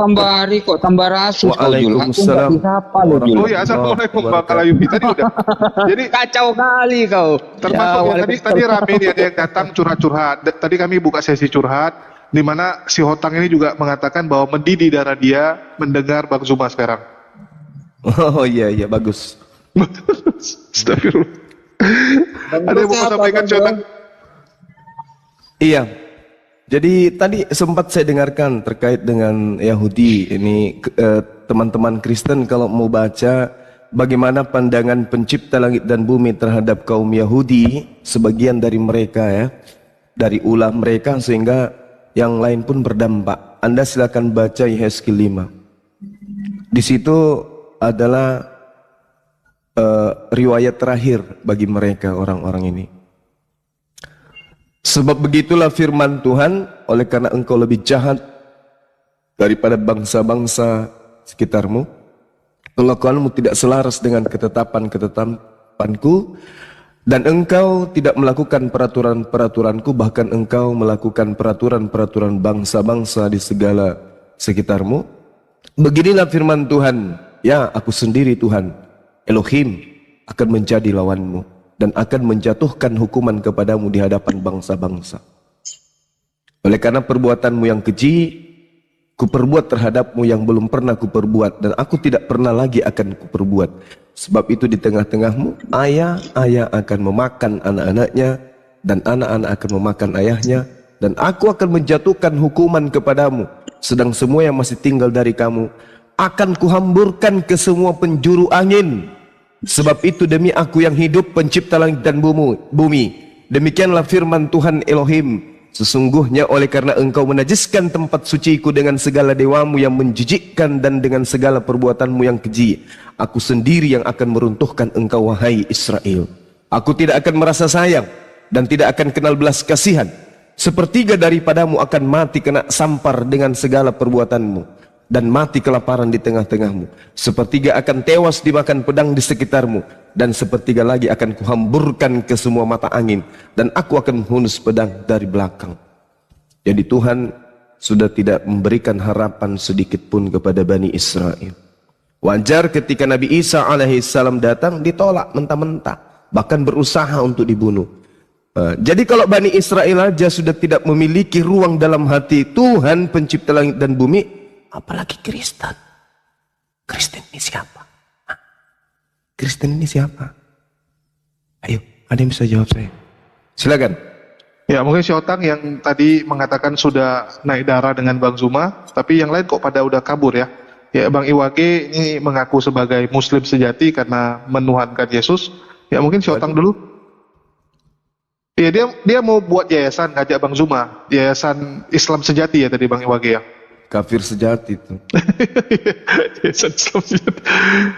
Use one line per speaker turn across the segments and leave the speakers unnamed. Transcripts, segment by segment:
tambah hari kok tambah rasus kau Jul. Aku nggak bisa apa lo Jul.
Oh ya, assalamualaikum Bang Kalayubi tadi udah. Jadi
Kacau kali kau.
termasuk ya, tadi rame nih ada yang datang curhat-curhat. Tadi kami buka sesi curhat di mana si Hotang ini juga mengatakan bahwa mendidih darah dia mendengar Bang Zuma sekarang.
Oh iya bagus.
Astagfirullah. Ada yang mau sampaikan Hotang?
Iya. Jadi tadi sempat saya dengarkan terkait dengan Yahudi ini, teman-teman Kristen kalau mau baca bagaimana pandangan pencipta langit dan bumi terhadap kaum Yahudi, sebagian dari mereka ya, dari ulah mereka sehingga yang lain pun berdampak. Anda silakan baca Yehezkiel 5. Di situ adalah riwayat terakhir bagi mereka orang-orang ini. Sebab begitulah firman Tuhan, oleh karena engkau lebih jahat daripada bangsa-bangsa sekitarmu, kelakuanmu tidak selaras dengan ketetapan-ketetapanku, dan engkau tidak melakukan peraturan-peraturanku, bahkan engkau melakukan peraturan-peraturan bangsa-bangsa di segala sekitarmu. Beginilah firman Tuhan, ya aku sendiri Tuhan, Elohim, akan menjadi lawanmu dan akan menjatuhkan hukuman kepadamu di hadapan bangsa-bangsa. Oleh karena perbuatanmu yang keji, kuperbuat terhadapmu yang belum pernah kuperbuat, dan aku tidak pernah lagi akan kuperbuat. Sebab itu di tengah-tengahmu, ayah akan memakan anak-anaknya, dan anak-anak akan memakan ayahnya, dan aku akan menjatuhkan hukuman kepadamu. Sedang semua yang masih tinggal dari kamu akan kuhamburkan ke semua penjuru angin. Sebab itu demi aku yang hidup, pencipta langit dan bumi, demikianlah firman Tuhan Elohim, sesungguhnya oleh karena engkau menajiskan tempat suciku dengan segala dewamu yang menjijikkan dan dengan segala perbuatanmu yang keji, aku sendiri yang akan meruntuhkan engkau, wahai Israel. Aku tidak akan merasa sayang dan tidak akan kenal belas kasihan. Sepertiga daripadamu akan mati kena sampar dengan segala perbuatanmu, dan mati kelaparan di tengah-tengahmu. Sepertiga akan tewas dimakan pedang di sekitarmu, dan sepertiga lagi akan kuhamburkan ke semua mata angin, dan aku akan menghunus pedang dari belakang. Jadi Tuhan sudah tidak memberikan harapan sedikit pun kepada Bani Israel. Wajar ketika Nabi Isa alaihissalam datang ditolak mentah-mentah, bahkan berusaha untuk dibunuh. Jadi kalau Bani Israel aja sudah tidak memiliki ruang dalam hati Tuhan pencipta langit dan bumi, apalagi Kristen. Kristen ini siapa? Kristen ini siapa? Ayo, ada yang bisa jawab saya? Silakan.
Ya mungkin si Otang yang tadi mengatakan sudah naik darah dengan Bang Zuma, tapi yang lain kok pada udah kabur ya. Ya Bang Iwage ini mengaku sebagai Muslim sejati karena menuhankan Yesus. Ya mungkin si Otang dulu. Ya dia mau buat yayasan, ngajak Bang Zuma, yayasan Islam sejati ya tadi Bang Iwage ya.
Kafir sejati itu.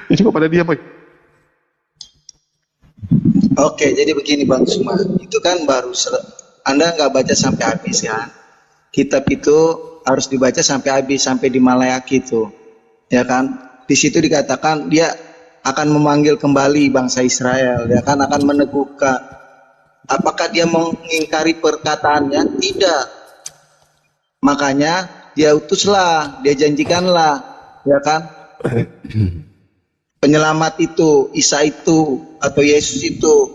Ini juga pada diam, boy.
Oke, jadi begini Bang Zuma, itu kan Anda nggak baca sampai habis ya. Kitab itu harus dibaca sampai habis, sampai di Malayaki itu, ya kan? Di situ dikatakan dia akan memanggil kembali bangsa Israel, ya kan? Akan meneguhkan. Apakah dia mengingkari perkataannya? Tidak. Makanya dia utuslah, dia janjikanlah, ya kan? Penyelamat itu, Isa itu, atau Yesus itu.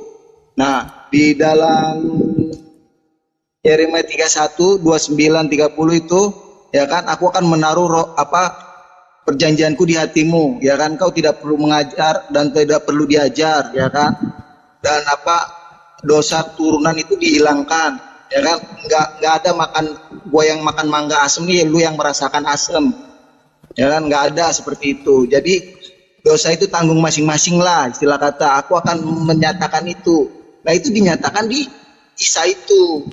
Nah, di dalam Yeremia 31, 29, 30 itu, ya kan? Aku akan menaruh perjanjianku di hatimu, ya kan? Kau tidak perlu mengajar dan tidak perlu diajar, ya kan? Dan dosa turunan itu dihilangkan. Ya kan, nggak ada gua yang makan mangga asem nih, lu yang merasakan asem, ya kan, nggak ada seperti itu. Jadi dosa itu tanggung masing-masing lah, istilah kata. Aku akan menyatakan itu. Nah itu dinyatakan di Isa itu,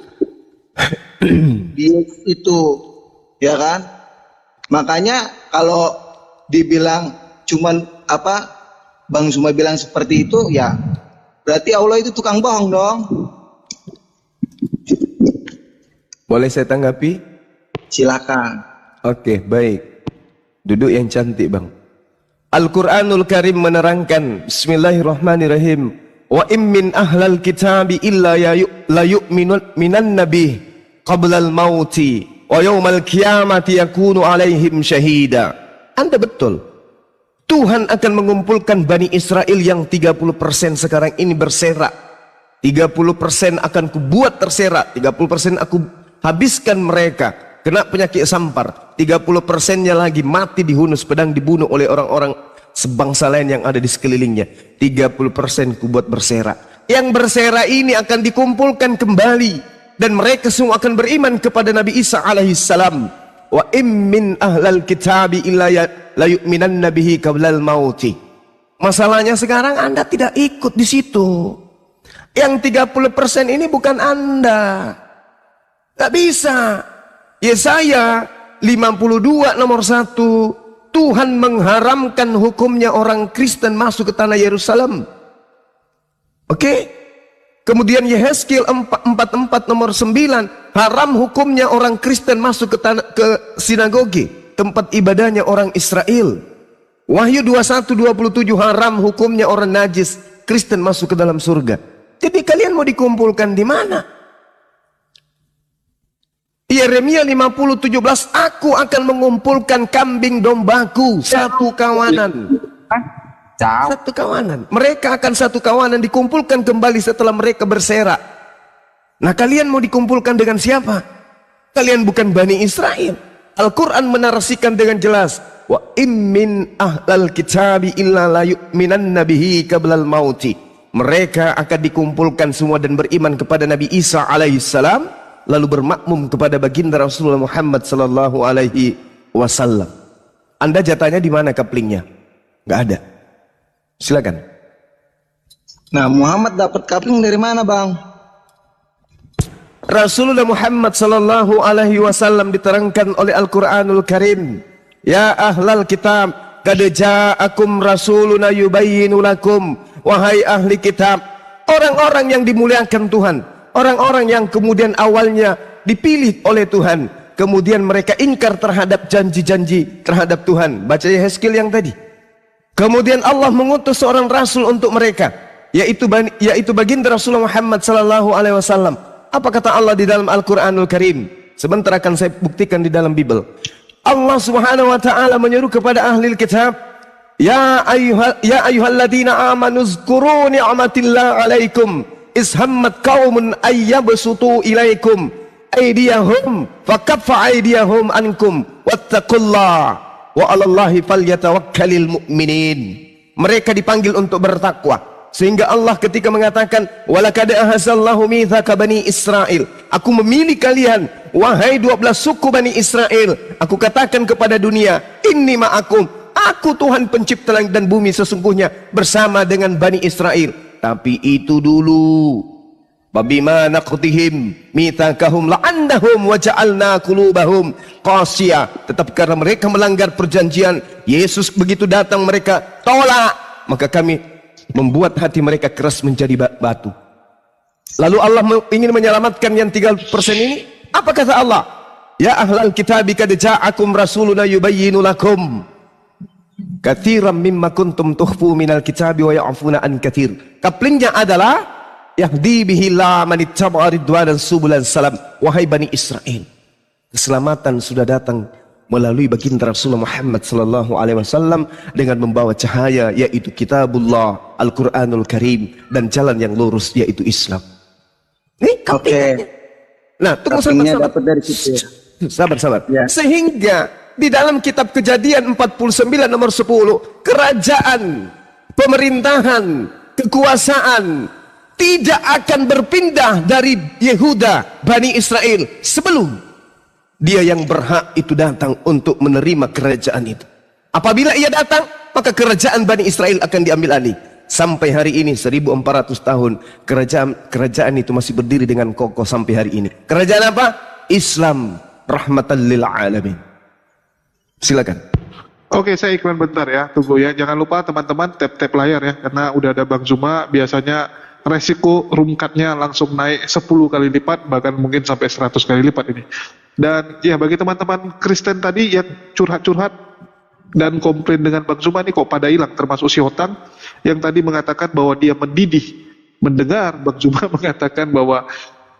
di itu, ya kan. Makanya kalau dibilang cuman Bang Zuma bilang seperti itu, ya berarti Allah itu tukang bohong dong.
Boleh saya tanggapi?
Silakan.
Oke, baik. Duduk yang cantik, Bang. Al-Quranul Karim menerangkan, Bismillahirrahmanirrahim, wa im min ahlal kitabi illa la yu'minun minan nabi qablal mauti wa yaumal qiyamati yakunu alaihim syahida. Anda betul. Tuhan akan mengumpulkan Bani Israel yang 30% sekarang ini berserak. 30% akan kubuat terserak, 30% aku habiskan mereka, kena penyakit sampar. 30%-nya lagi mati dihunus pedang, dibunuh oleh orang-orang sebangsa lain yang ada di sekelilingnya. 30% kubuat berserak. Yang berserak ini akan dikumpulkan kembali, dan mereka semua akan beriman kepada Nabi Isa alaihissalam. Wa im min ahlal kitabi illa la yu'minanna bihi qablal mauti. Masalahnya sekarang Anda tidak ikut di situ. Yang 30% ini bukan Anda. Gak bisa. Yesaya 52 nomor 1. Tuhan mengharamkan hukumnya orang Kristen masuk ke tanah Yerusalem. Oke? Kemudian Yehezkiel 44 nomor 9. Haram hukumnya orang Kristen masuk ke sinagoge, tempat ibadahnya orang Israel. Wahyu 21:27 haram hukumnya orang najis Kristen masuk ke dalam surga. Jadi kalian mau dikumpulkan di mana? Yeremia 50:17, aku akan mengumpulkan kambing dombaku satu kawanan. Satu kawanan. Mereka akan satu kawanan dikumpulkan kembali setelah mereka berserak. Nah, kalian mau dikumpulkan dengan siapa? Kalian bukan Bani Israel. Al-Quran menarasikan dengan jelas, wa im min ahlal kitabi illa la yu'minanna bihi qablal mauti. Mereka akan dikumpulkan semua dan beriman kepada Nabi Isa alaihissalam, lalu bermakmum kepada baginda Rasulullah Muhammad sallallahu alaihi wasallam. Anda jatahnya di mana kaplingnya? Nggak ada. Silakan.
Nah, Muhammad dapat kapling dari mana, Bang?
Rasulullah Muhammad sallallahu alaihi wasallam diterangkan oleh Al-Qur'anul Karim, ya ahlal kitab, qad ja'akum rasuluna yubayyinu lakum. Wahai ahli kitab, orang-orang yang dimuliakan Tuhan, orang-orang yang kemudian awalnya dipilih oleh Tuhan, kemudian mereka ingkar terhadap janji-janji terhadap Tuhan. Baca Yehezkiel yang tadi. Kemudian Allah mengutus seorang rasul untuk mereka, yaitu baginda Rasulullah Muhammad sallallahu alaihi wasallam. Apa kata Allah di dalam Al-Qur'anul Karim? Sebentar akan saya buktikan di dalam Bible. Allah Subhanahu wa taala menyeru kepada ahli kitab, Ya ayyuhalladzina amanu zkuru ni'matillah alaikum ishammat qaumun ayyabsutu ilaikum aydiyahum fakaffa aydiyahum ankum wattaqullah wa 'alallahi falyatawakkalul mu'minin. Mereka dipanggil untuk bertakwa, sehingga Allah ketika mengatakan walaqad ahazallahu mitsaqa bani Israil, aku memilih kalian wahai 12 suku Bani Israel, aku katakan kepada dunia, inni ma'akum, aku Tuhan pencipta langit dan bumi sesungguhnya bersama dengan Bani Israel. Tapi itu dulu. Babima naqtihim mitsaqahum la'annahum wa ja'alna qulubahum qasiyah. Tetapi karena mereka melanggar perjanjian, Yesus begitu datang mereka tolak, maka kami membuat hati mereka keras menjadi batu. Lalu Allah ingin menyelamatkan yang 3% ini. Apa kata Allah? Ya ahlal kitabi qad ja'akum rasuluna yubayyinu lakum katsiran mimma kuntum tukhfu minal kitabi wa ya'funa an katsir. Kaplingnya adalah yahdi bihi la man ittaba'a ridwanan subulan salam. Wahai Bani Israel, keselamatan sudah datang melalui baginda Rasulullah Muhammad sallallahu alaihi wasallam dengan membawa cahaya, yaitu kitabullah, Al-Qur'anul Karim, dan jalan yang lurus, yaitu Islam. Ini kaplingnya. Nah, tunggu sabar.
Dari situ.
Sabar.
Ya.
Sehingga di dalam kitab Kejadian 49 nomor 10, kerajaan, pemerintahan, kekuasaan tidak akan berpindah dari Yehuda, Bani Israel, sebelum dia yang berhak itu datang untuk menerima kerajaan itu. Apabila ia datang, maka kerajaan Bani Israel akan diambil alih. Sampai hari ini 1400 tahun kerajaan itu masih berdiri dengan kokoh sampai hari ini. Kerajaan apa? Islam, rahmatan lil alamin. Silakan.
Oke, saya iklan bentar ya, tunggu ya. Jangan lupa teman-teman tap layar ya, karena udah ada Bang Zuma. Biasanya resiko room cut-nya langsung naik 10 kali lipat, bahkan mungkin sampai 100 kali lipat ini. Dan ya, bagi teman-teman Kristen tadi yang curhat-curhat dan komplain dengan Bang Zuma nih kok pada hilang, termasuk si Hotang yang tadi mengatakan bahwa dia mendidih mendengar Bang Zuma mengatakan bahwa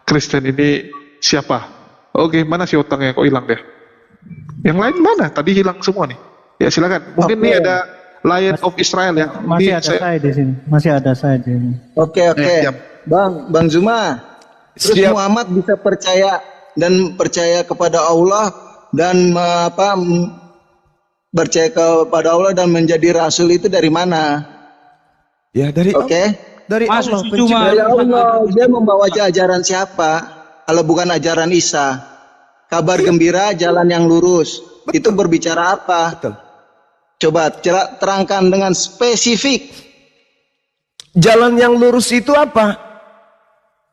Kristen ini siapa Oke, mana si Otangnya kok hilang deh? Yang lain mana? Tadi hilang semua nih. Ya silakan. Mungkin ini ada Lion of Israel ya.
Masih
Ini
ada saya di sini. Masih ada saya di sini.
Oke.
siap.
Bang Zuma. Terus
Siap.
Muhammad bisa percaya kepada Allah dan percaya kepada Allah dan menjadi rasul itu dari mana?
Ya dari
Oke.
dari
Mas,
Allah
cuma-
pencipta.
Dari Allah. Dia membawa ajaran siapa? Kalau bukan ajaran Isa. Kabar gembira, jalan yang lurus. Itu berbicara apa?
Betul.
Coba terangkan dengan spesifik.
Jalan yang lurus itu apa?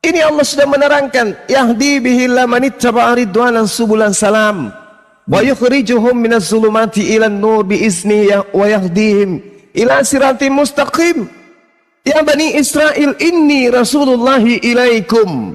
Ini Allah sudah menerangkan, yahdi bihi man ittaba'a ridwanan subulan salam wa yukhrijuhum minaz zulumati ilan nur bi izni wa yahdihim ila siratim mustaqim. Ya bani Israel, inni rasulullahi ilaikum.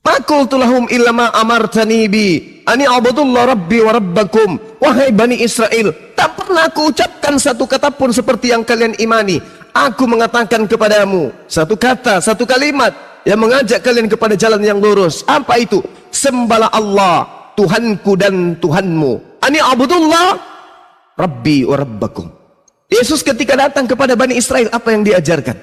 Ma qultu lahum illa ma amartani bi ani abudullah rabbi wa rabbakum. Wahai bani Israel, tak pernah aku ucapkan satu kata pun seperti yang kalian imani. Aku mengatakan kepadamu satu kata, satu kalimat yang mengajak kalian kepada jalan yang lurus. Apa itu? Sembahlah Allah, Tuhanku dan Tuhanmu. Ani abudullah rabbi wa rabbakum. Yesus ketika datang kepada Bani Israel, apa yang diajarkan?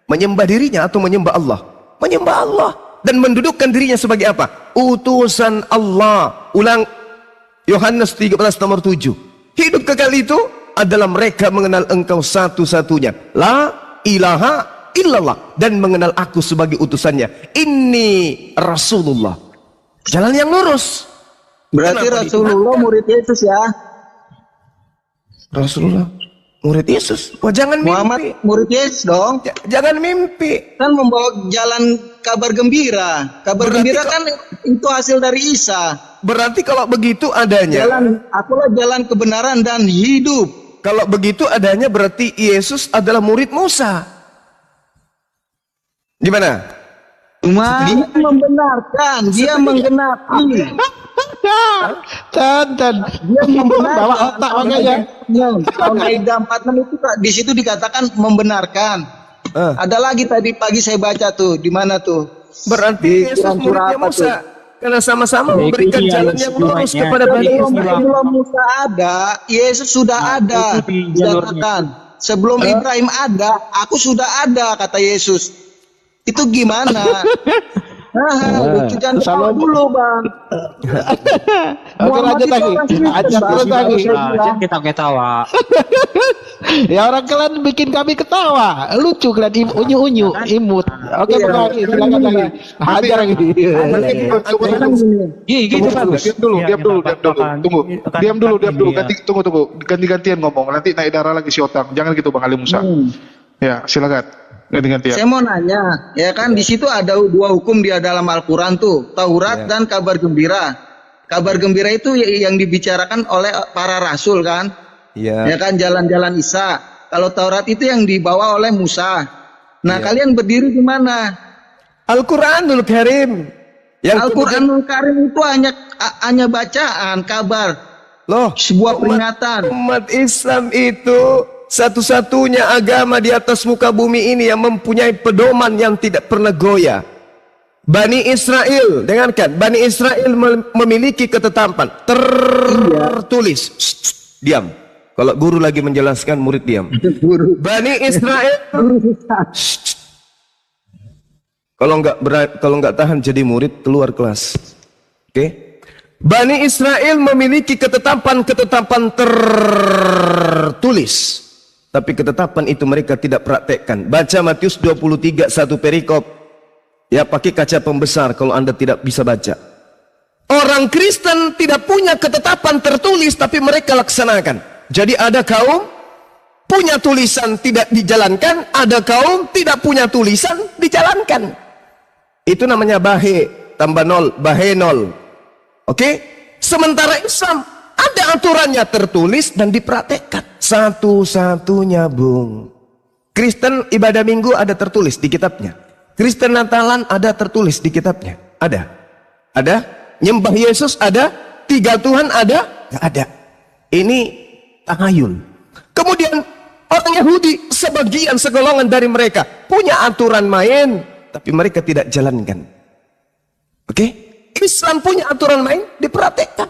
Menyembah dirinya atau menyembah Allah? Menyembah Allah. Dan mendudukkan dirinya sebagai apa? Utusan Allah. Ulang Yohanes 13 nomor 7. Hidup kekal itu adalah mereka mengenal engkau satu-satunya. La ilaha illallah. Dan mengenal aku sebagai utusannya. Ini Rasulullah. Jalan yang lurus.
Berarti
Kenapa
Rasulullah murid Yesus ya.
Rasulullah murid Yesus. Wah, jangan
Muhammad
mimpi.
murid Yesus dong.
Jangan mimpi.
Kan membawa jalan kabar gembira. Kabar
Berarti
gembira kan itu hasil dari Isa.
Berarti kalau begitu adanya.
Akulah jalan kebenaran dan hidup.
Kalau begitu adanya berarti Yesus adalah murid Musa. Gimana?
Dia membenarkan, dia menggenapi.
Dan
Dia membenarkan.
bawa otak makanya.
Tahun Maida 46 itu di situ dikatakan membenarkan. Ada lagi tadi pagi saya baca tuh, di mana tuh?
Berarti Yesus
Quran surah
muridnya
apa
Musa.
tuh?
Karena sama-sama memberikan jalan yang lurus kepada Bani Israel.
Sebelum Musa ada, Yesus sudah ada. Dikatakan, sebelum Ibrahim ada, aku sudah ada, kata Yesus. Itu gimana? Lucu jangan ketawa dulu, Bang.
Oke, lanjut lagi. Ajak terus lagi.
Kita ketawa.
Ya orang kalian bikin kami ketawa. Lucu kalian unyu-unyu, imut. Oke, lagi silakan lagi. Hajar lagi.
Gitu kan.
Diam dulu. Tunggu. Diam dulu. Tunggu. Ganti-gantian ngomong. Nanti naik darah lagi si Otang. Jangan gitu Bang Ali Musa. Ya, silakan. Ganti-gantian.
Saya mau nanya, ya kan di situ ada dua hukum dia dalam Al-Quran tuh, Taurat dan kabar gembira. Kabar gembira itu yang dibicarakan oleh para rasul kan, ya kan jalan-jalan Isa. Kalau Taurat itu yang dibawa oleh Musa. Nah kalian berdiri di mana?
Al-Quranul Karim.
Al-Quranul Karim itu hanya bacaan, kabar,
Loh,
sebuah peringatan.
Umat Islam itu satu-satunya agama di atas muka bumi ini yang mempunyai pedoman yang tidak pernah goyah. Bani Israel, dengarkan, Bani Israel memiliki ketetapan tertulis. Diam. Kalau guru lagi menjelaskan, murid diam. Bani Israel. Kalau nggak tahan jadi murid, keluar kelas. Oke? Bani Israel memiliki ketetapan-ketetapan tertulis. Tapi ketetapan itu mereka tidak praktekkan. Baca Matius 23 satu perikop. Ya, pakai kaca pembesar kalau Anda tidak bisa baca. Orang Kristen tidak punya ketetapan tertulis tapi mereka laksanakan. Jadi ada kaum punya tulisan tidak dijalankan, ada kaum tidak punya tulisan dijalankan. Itu namanya bahe tambah nol, bahe nol. Oke? Sementara Islam ada aturannya tertulis dan dipraktekkan. Satu-satunya, Bung. Kristen ibadah minggu ada tertulis di kitabnya. Kristen Natalan ada tertulis di kitabnya. Ada. Ada. Nyembah Yesus ada. Tiga Tuhan ada. Nggak ada. Ini tahayul. Kemudian orang Yahudi, sebagian segolongan dari mereka punya aturan main, tapi mereka tidak jalankan. Oke? Islam punya aturan main, diperhatikan.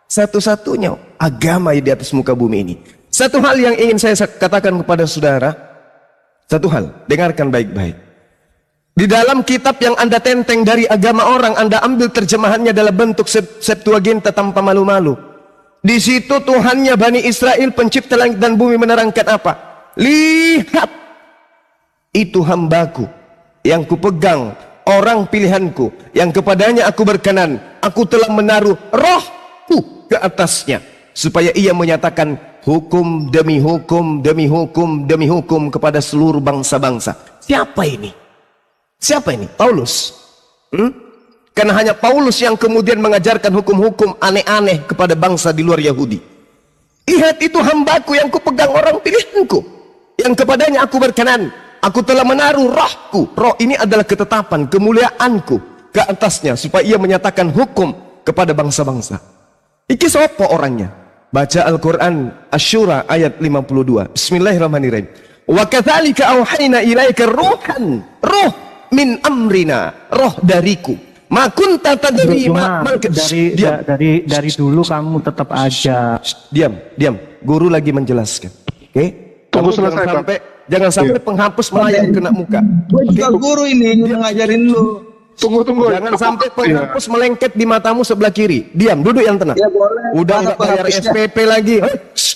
Satu-satunya agama di atas muka bumi ini. Satu hal yang ingin saya katakan kepada saudara, satu hal, dengarkan baik-baik. Di dalam kitab yang Anda tenteng dari agama orang, Anda ambil terjemahannya dalam bentuk Septuaginta tanpa malu-malu. Di situ Tuhannya Bani Israel, pencipta langit dan bumi, menerangkan apa? Lihat, itu hambaku yang kupegang, orang pilihanku, yang kepadanya aku berkenan. Aku telah menaruh rohku ke atasnya, supaya ia menyatakan hukum demi hukum, demi hukum, demi hukum kepada seluruh bangsa-bangsa. Siapa ini? Siapa ini? Paulus. Karena hanya Paulus yang kemudian mengajarkan hukum-hukum aneh-aneh kepada bangsa di luar Yahudi. Lihat, itu hambaku yang kupegang, orang pilihanku, yang kepadanya aku berkenan. Aku telah menaruh rohku. Roh ini adalah ketetapan, kemuliaanku ke atasnya, supaya ia menyatakan hukum kepada bangsa-bangsa. Iki siapa orangnya? Baca Al-Quran Asy-Syura ayat 52. Bismillahirrahmanirrahim. Wa kadzalika auhayna ilaika ruhan, roh min amrina, roh dariku. Ma kunta tadri ma
dari dulu kamu tetap aja.
Diam. Guru lagi menjelaskan. Oke?
Tunggu
Kamu
selesai, Pak.
jangan sampai penghapus melayang kena muka.
Gue juga guru ini, udah ngajarin lu.
Tunggu.
Jangan sampai penghapus melengket di matamu sebelah kiri. Diam, duduk yang tenang.
Ya boleh.
Udah
Mana
nggak bayar
penghapusnya?
SPP lagi.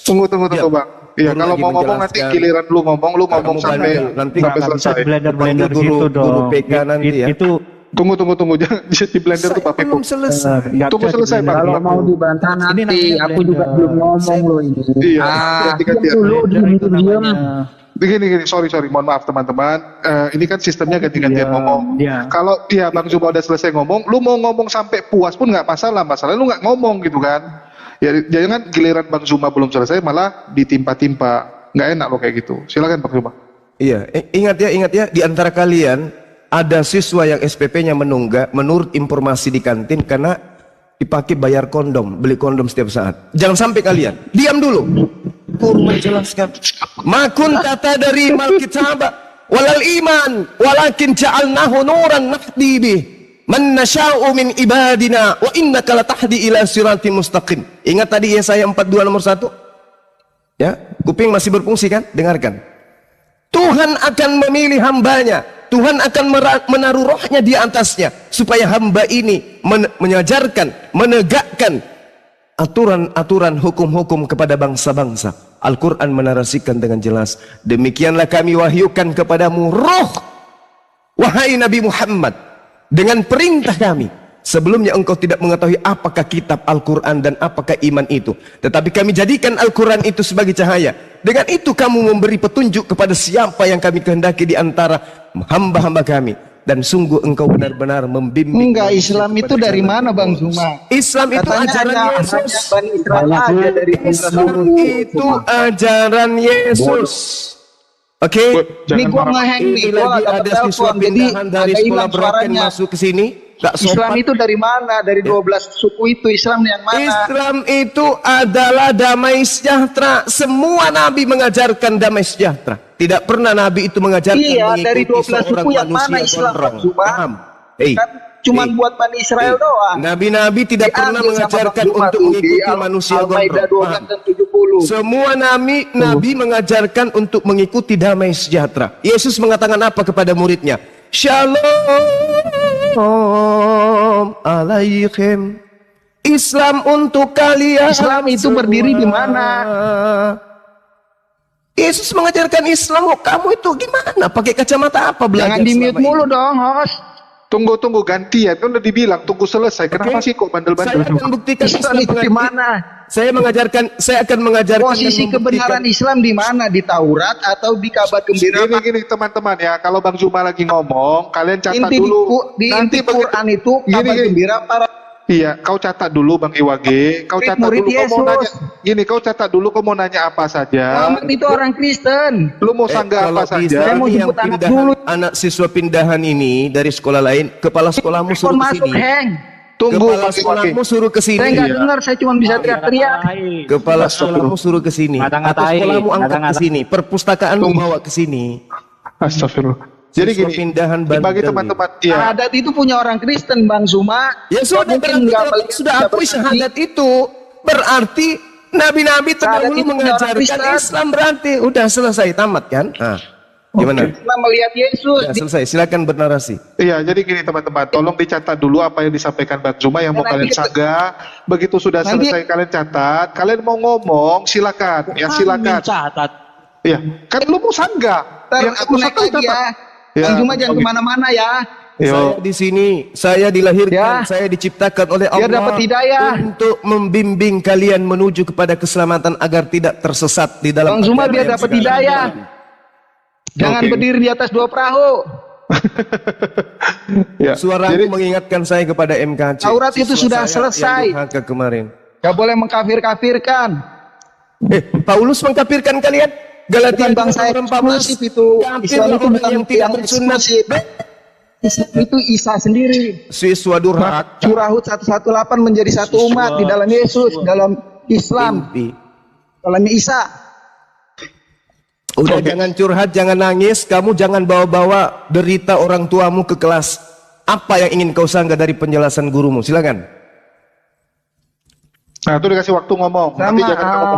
Tunggu Bang. Iya,
Guru
kalau
lagi
mau ngomong nanti
menjelaskan.
giliran lu ngomong sampai
nanti
Nggak bisa
selesai.
blender
Guru-
gitu dong.
guru PK nanti ya.
Itu
Tunggu. Jangan di blender tuh Pak
belum
Pipo.
selesai.
nggak
Tunggu
bisa
selesai,
di-blender.
Pak.
Kalau mau dibantah
Ini
nanti,
namanya
aku juga
blender.
belum ngomong loh ini.
Iya,
Ah,
ganti-gantian.
dulu
Blender itu
diem.
namanya.
Begini, sorry, mohon maaf teman-teman. Ini kan sistemnya ganti-gantian
Iya,
ngomong.
iya.
Kalau Bang Zuma udah selesai ngomong, lu mau ngomong sampai puas pun nggak masalah. Masalahnya lu nggak ngomong gitu kan. Ya jangan giliran Bang Zuma belum selesai malah ditimpa-timpa. Nggak enak lo kayak gitu. Silakan Bang Zuma.
Iya, ingat ya, di antara kalian ada siswa yang SPP-nya menunggak menurut informasi di kantin karena dipakai bayar kondom, beli kondom setiap saat. Jangan sampai kalian. Diam dulu. Guru menjelaskan. Ma kunta tadri mal kitaba walal iman walakin ja'alnahu nuran nahdi bih man nasya'u min ibadina wa innaka latahdi ila siratin mustaqim. Ingat tadi Yesaya 42 nomor 1? Ya, kuping masih berfungsi kan? Dengarkan. Tuhan akan memilih hambanya. Tuhan akan menaruh rohnya di atasnya supaya hamba ini mengajarkan, menegakkan aturan-aturan hukum-hukum kepada bangsa-bangsa. Al-Quran menarasikan dengan jelas, demikianlah kami wahyukan kepadamu roh, wahai Nabi Muhammad, dengan perintah kami. Sebelumnya engkau tidak mengetahui apakah kitab Al-Quran dan apakah iman itu. Tetapi kami jadikan Al-Quran itu sebagai cahaya. Dengan itu kamu memberi petunjuk kepada siapa yang kami kehendaki di antara hamba-hamba kami. Dan sungguh engkau benar-benar membimbing.
Enggak, Islam itu dari mana Bang Zuma?
Islam itu
Katanya
ajaran
hanya
Yesus.
Bani Israel aja dari
Islam itu ajaran Yesus. Oke.
Ini gua ngeheng nih,
Ini
gua
lagi
nggak
ada
dapet
siswa
telepon, jadi
pindahan dari
agak
sekolah
hilang
Broken
suaranya.
masuk ke sini. Gak
Islam
sopan.
itu dari mana? Dari 12 suku itu Islam yang mana?
Islam itu adalah damai sejahtera. Semua nabi mengajarkan damai sejahtera. Tidak pernah nabi itu mengajarkan
Iya, dari
mengikuti
12
seorang
suku yang
manusia
mana Islam,
gondrong.
Bang Zuma?
Paham? Hey,
Kan cuman buat Bani Israel doang.
nabi-nabi tidak pernah
Diambil sama
mengajarkan
Bang Zuma
untuk
tuh di
mengikuti manusia
Al-Maidah
gondrong.
12
Paham?
dan 70.
Semua nabi mengajarkan untuk mengikuti damai sejahtera. Yesus mengatakan apa kepada muridnya? Shalom alaikum. Islam untuk kalian.
Islam itu berdiri di mana?
Yesus mengajarkan Islam. Oh, kamu itu gimana? Pakai kacamata apa belajar?
Jangan di-mute
selama
mulu
ini?
dong, host.
Tunggu gantian. Kan udah dibilang tunggu selesai. Kenapa sih kok bandel-bandel?
Saya akan buktikan
Islam itu di mana?
Saya akan mengajarkan
Posisi
dan membuktikan.
kebenaran Islam di mana? Di Taurat atau di kabar gembira?
Gini teman-teman ya, kalau Bang Zuma lagi ngomong, kalian catat
Inti
dulu.
di
Nanti
inti Quran itu kabar
Gini.
gembira para
Iya, kau catat dulu Bang Iwage. Kau catat
murid
dulu kau mau
Yesus.
nanya. Gini, kau catat dulu kau mau nanya apa saja.
Muhammad itu orang Kristen.
Lu mau sanggah
Kalau
apa
bisa
saja?
Saya mau
nih yang
jemput anak
pindahan,
dulu.
anak siswa pindahan ini dari sekolah lain, kepala sekolahmu
Telepon
suruh ke
masuk,
sini.
Heng.
Tunggu
Kepala
Bang Iwage.
sekolahmu suruh ke sini.
Saya nggak dengar, saya cuma bisa teriak-teriak.
Kepala sekolahmu suruh ke sini. Atau
Ngata-ngatain,
sekolahmu angkat ke
ngata-ngatain.
sini. Perpustakaanmu bawa ke sini.
Astagfirullah. Jadi
Siswa
gini,
pindahan
bagi
bandel.
teman-teman, ya,
Syahadat itu punya orang Kristen, Bang Zuma.
Ya sudah,
Mungkin
kalau
nggak
kita
melihat
sudah
kita
akui
berarti.
syahadat itu, berarti nabi-nabi
Syahadat
terdahulu
itu punya orang
mengajarkan
Kristen.
Islam, berarti udah selesai, tamat kan? Gimana?
Kita melihat Yesus.
Sudah selesai, silakan bernarasi.
iya. Jadi gini teman-teman, tolong dicatat dulu apa yang disampaikan Bang Zuma yang mau
Nanti
kalian
kita-
sanggah. Begitu sudah
Nanti-
selesai kalian catat, kalian mau ngomong, silakan. Ya silakan.
Catat.
Iya, kan lu mau sanggah.
Ntar
Yang
aku naik
sanggah
lagi ya.
catat.
Bang
Ya,
Zuma jangan
oke.
kemana-mana ya.
Yo.
Saya di sini, saya dilahirkan,
Ya.
saya diciptakan oleh Allah
Biar dapat hidayah.
untuk membimbing kalian menuju kepada keselamatan agar tidak tersesat di dalam
Bang Zuma
agama
biar
yang
dapat
sekarang.
hidayah. Jangan
Oke.
berdiri di atas 2 perahu.
Ya.
Suaramu
Jadi
mengingatkan saya kepada MKC.
Taurat itu
Siswa
sudah
saya
selesai.
yang durhaka kemarin.
Gak boleh mengkafir-kafirkan.
Paulus mengkafirkan kalian? Galatia
Bukan bangsa
2:14.
eksklusif itu.
Kafirlah
Islam itu
orang
bukan
yang tidak
yang
bersunat.
eksklusif. Itu Isa sendiri.
Siswa durhaka.
Surah Hud 118 menjadi satu umat di dalam Yesus, dalam Islam,
Mimpi.
dalam Isa.
Udah jangan curhat, jangan nangis. Kamu jangan bawa-bawa derita orang tuamu ke kelas. Apa yang ingin kau sanggah dari penjelasan gurumu? Silakan.
nah itu dikasih waktu ngomong. Nanti
Sama
jangan kamu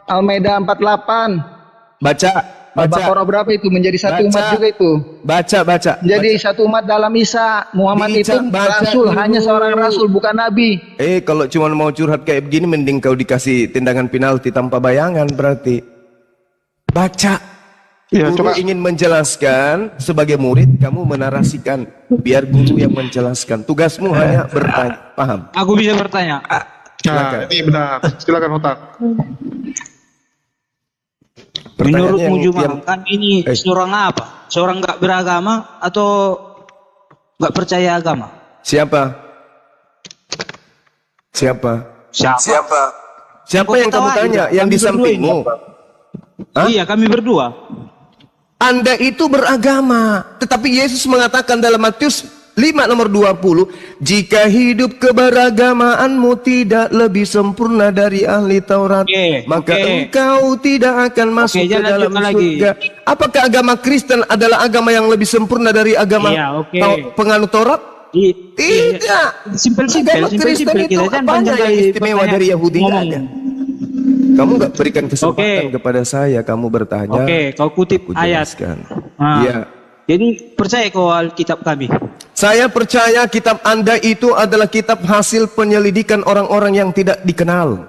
Al-Maidah 48.
Baca, baca,
Al-Baqarah berapa itu? Menjadi satu
Baca.
umat juga itu.
baca.
Jadi satu umat dalam Isa. Muhammad itu
Baca
rasul,
dulu.
hanya seorang rasul, bukan nabi.
Kalau cuma mau curhat kayak begini, mending kau dikasih tendangan penalti tanpa bayangan berarti. Baca.
Ya,
Guru
coba.
ingin menjelaskan, sebagai murid kamu menarasikan. Biar guru yang menjelaskan. Tugasmu hanya bertanya. Paham?
Aku bisa bertanya.
Nah, ini benar. Silakan Otak.
Pertanyaan
Menurutmu Juma,
yang-
kan ini seorang apa? Seorang nggak beragama atau nggak percaya agama?
Siapa? Siapa?
Siapa?
Siapa
Kau
yang kamu
ketawain,
tanya? Yang
kami
di
berdua
sampingmu? Hah?
Iya, kami berdua.
Anda itu beragama. Tetapi Yesus mengatakan dalam Matius 5 nomor 20, jika hidup keberagamaanmu tidak lebih sempurna dari ahli Taurat,
Oke,
maka
oke.
engkau tidak akan masuk ke
jangan
dalam
lanjutkan lagi.
surga. Apakah agama Kristen adalah agama yang lebih sempurna dari agama
Iya, oke.
penganut Taurat? Tidak.
Simpel-simpel,
Agama Kristen
simpel-simpel
itu
kita jangan
apanya
panjang
yang
kali
istimewa
bertanya,
dari Yahudi? Nggak
ngomong.
ada. Kamu nggak berikan kesempatan
Oke.
kepada saya, kamu bertanya.
Oke, kau kutip
Aku
ayat.
jelaskan.
Ah.
Iya.
Jadi percaya kau Alkitab kami.
Saya percaya kitab Anda itu adalah kitab hasil penyelidikan orang-orang yang tidak dikenal.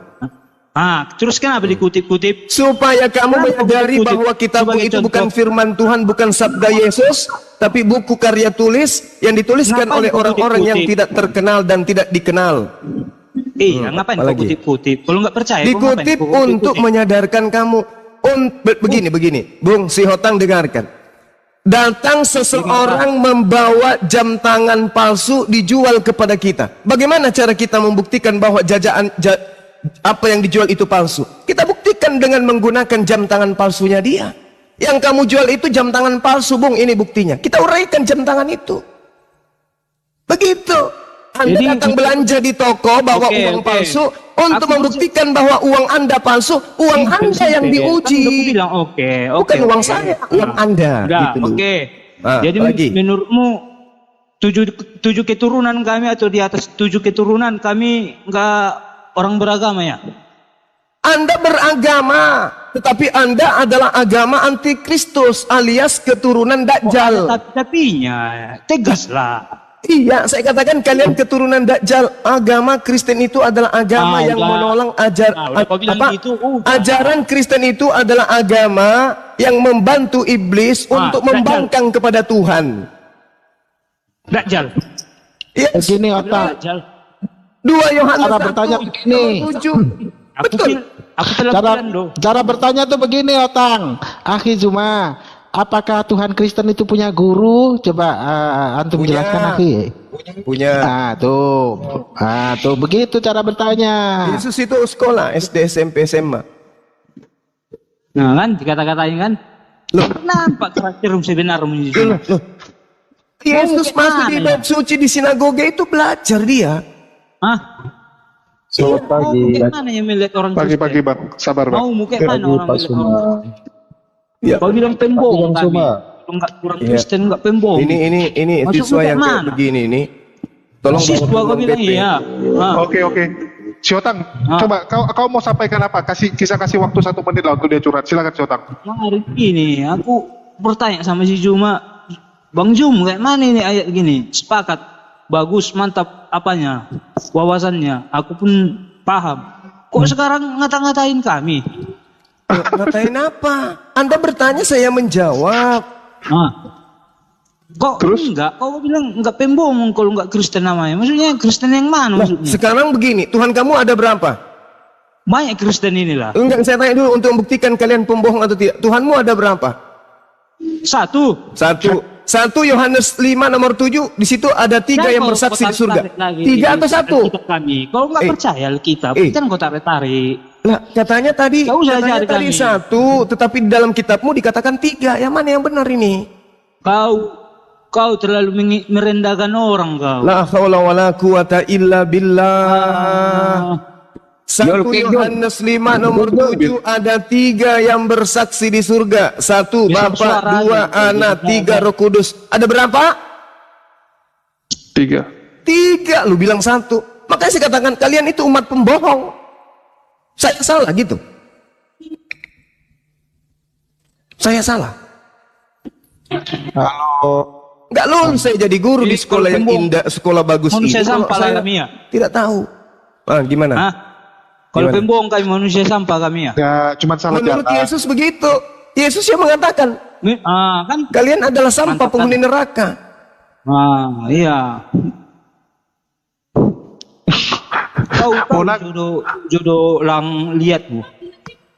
Terus kenapa dikutip-kutip?
Supaya kamu
Kenapa
menyadari
kutip-kutip?
bahwa kitabmu
Sebagai
itu
contoh.
bukan firman Tuhan, bukan sabda Yesus, tapi buku karya tulis yang dituliskan
Kenapa
oleh orang-orang yang
dikutip-kutip?
tidak terkenal dan tidak dikenal.
Ngapain kau
apalagi?
kutip-kutip? Kalau nggak percaya, kau
Dikutip
ngapain kau kutip-kutip?
untuk menyadarkan kamu. Begini, Bung Si Hotang dengarkan. Datang seseorang membawa jam tangan palsu dijual kepada kita. Bagaimana cara kita membuktikan bahwa apa yang dijual itu palsu? Kita buktikan dengan menggunakan jam tangan palsunya dia. Yang kamu jual itu jam tangan palsu, Bung. Ini buktinya. Kita uraikan jam tangan itu. Begitu. Anda
Jadi,
datang belanja di toko bawa
Oke,
uang
oke.
palsu untuk
Aku
membuktikan bahwa uang Anda palsu, uang Anda yang
Kan udah
diuji.
aku bilang oke.
Bukan uang saya, uang Anda.
Enggak,
Gitu loh.
oke. Jadi
apalagi?
menurutmu tujuh keturunan kami atau di atas 7 keturunan kami enggak orang beragama ya?
Anda beragama, tetapi Anda adalah agama antikristus alias keturunan Dajjal.
Tapinya tegaslah.
Iya, saya katakan kalian keturunan Dajjal. Agama Kristen itu adalah agama yang
udah.
menolong
Udah kau bilang gitu, udah.
ajaran Kristen itu adalah agama yang membantu iblis untuk
Dajjal.
membangkang kepada Tuhan.
Dajjal.
Yes.
Begini otak.
Dajjal.
2 Yohanes
Cara bertanya
1,
begini.
7. Betul.
Aku telah
Cara
bilang doh.
cara bertanya tuh begini Otang. Akhi Zuma, apakah Tuhan Kristen itu punya guru? Coba antum
Punya.
jelaskan Akhi.
Punya.
Tuh begitu cara bertanya.
Yesus itu sekolah SD, SMP, SMA.
Nah kan dikata-katain kan.
Loh.
Nampak karakter sebenarnya.
Loh. Yesus masuk di bab suci di sinagoga itu belajar dia.
Selamat pagi. Mana yang melihat orang
Pagi-pagi Bang, sabar Bang.
Mau muka mana orang melihat orang?
Ya.
Kau bilang tembong kami. enggak kurang
Iya.
Kristen, enggak pembom.
Ini
Maksudmu
siswa
kayak
yang kayak
mana?
begini ini. Tolong
Siswa
bawa
kau bilang
PP.
iya.
Oke. Siotang, coba kau mau sampaikan apa? Kasih waktu 1 menit lah untuk dia curhat. Silakan Siotang.
Hari ini aku bertanya sama si Juma, Bang Jum, kayak mana ini ayat gini? Sepakat, bagus, mantap apanya, wawasannya. Aku pun paham. Kok sekarang ngata-ngatain kami?
Ngatain apa? Anda bertanya, saya menjawab.
Kok
Terus?
enggak? Kau bilang enggak pembom kalau enggak Kristen namanya. Maksudnya Kristen yang mana
Nah,
maksudnya?
sekarang begini, Tuhan kamu ada berapa?
Banyak Kristen inilah.
Enggak, saya tanya dulu untuk membuktikan kalian pembohong atau tidak. Tuhanmu ada berapa?
Satu.
Satu Yohanes 5 nomor 7, di situ ada 3 yang bersaksi di surga. 3 atau 1?
Kami. Kalau nggak percaya Alkitab, jangan kau tarik-tarik.
Lah, katanya tadi,
Kau usah ajar kami.
1, tetapi di dalam kitabmu dikatakan 3. Yang mana yang benar ini?
Kau terlalu merendahkan orang kau.
La haula wala quwata illa billah. 1 Yohanes 5 nomor 7 ada 3 yang bersaksi di surga. 1 Bapa, 2 Anak, 3 Roh Kudus. Ada berapa?
3.
3. Lu bilang 1. Makanya saya katakan kalian itu umat pembohong. Saya salah gitu. Saya salah. Nggak lulus saya jadi guru di sekolah yang indah, sekolah bagus ini.
Manusia
Kalau
sampah
saya
Lamia.
tidak tahu. Gimana?
Kalau
Gimana?
pembohong kami manusia sampah kami ya.
Ya, cuma salah
Menurut
jatah.
Yesus begitu. Yesus yang mengatakan,
Kan?
kalian adalah sampah
Mantap,
penghuni neraka.
Iya. Kau
Monak.
jodoh lang lihatmu.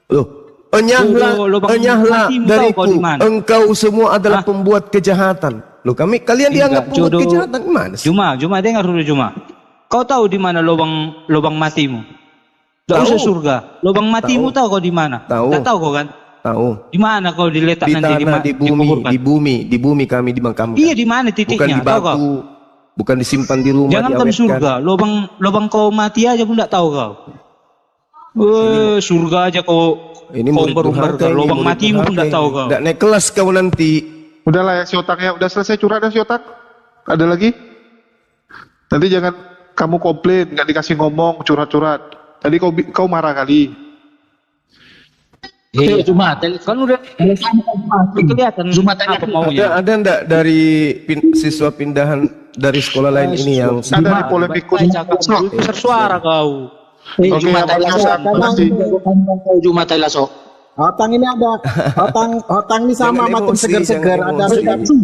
Loh, enyahlah
matimu tahu
dariku.
kau di mana?
Engkau semua adalah pembuat kejahatan. Loh, kalian dianggap pembuat kejahatan gimana sih?
Juma dengar dulu Juma. Kau tahu di mana lubang matimu? Tidak usah surga. Lubang matimu tahu kau di mana?
Tahu.
Tidak tahu kau kan?
Tahu.
Di mana kau diletak
Di
nanti
tanah, di
dikuburkan?
bumi kami dimakamkan.
Iya di mana
Bukan
titiknya?
di
Tahu kau?
batu, bukan disimpan di rumah.
Jangankan
diawetkan.
surga, lubang kau mati aja pun tidak tahu kau. Surga aja kau
murid
berumbar,
durhaka, ini
lubang
murid
matimu pun tidak
durhaka
tahu
ini.
kau.
Nggak naik kelas kau nanti.
Udahlah ya Siotang ya, udah selesai curhat ya Siotang. Ada lagi? Nanti jangan kamu komplain, nggak dikasih ngomong, curhat-curhat. Tadi kau marah kali.
Cuma kan udah kelihatan apa maunya.
Ada enggak dari siswa pindahan dari sekolah lain ini yang
Ada di polemikus.
Bersuara kau.
Oke,
Juma Tailaso.
Otang ini ada, otang ini sama
Jangan
macam
emosi,
segar-segar,
jangan
ada
emosi.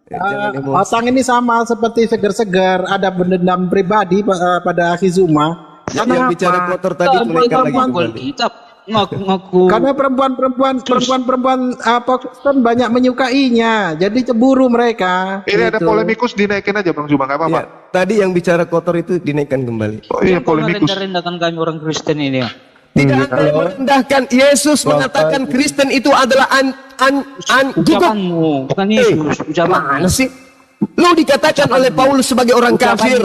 Jangan emosi.
otang ini sama seperti segar-segar, ada dendam pribadi pada Akizuma.
yang bicara kotor tadi tunaikan lagi kembali.
Kitab ngaku
Karena perempuan Kristen banyak menyukainya, jadi cemburu mereka.
Ini ada
Gitu.
polemikus dinaikin aja Bang Juma, nggak apa-apa.
Ya, tadi yang bicara kotor itu dinaikkan kembali.
Oh iya polemikus.
rendah-rendahkan kami orang Kristen ini ya.
Tidak ada yang merendahkan. Yesus mengatakan Kristen itu adalah gugup.
Ucapanmu, bukan Yesus,
Mana
ucapanmu.
sih? Lu dikatakan oleh Paulus sebagai orang kafir.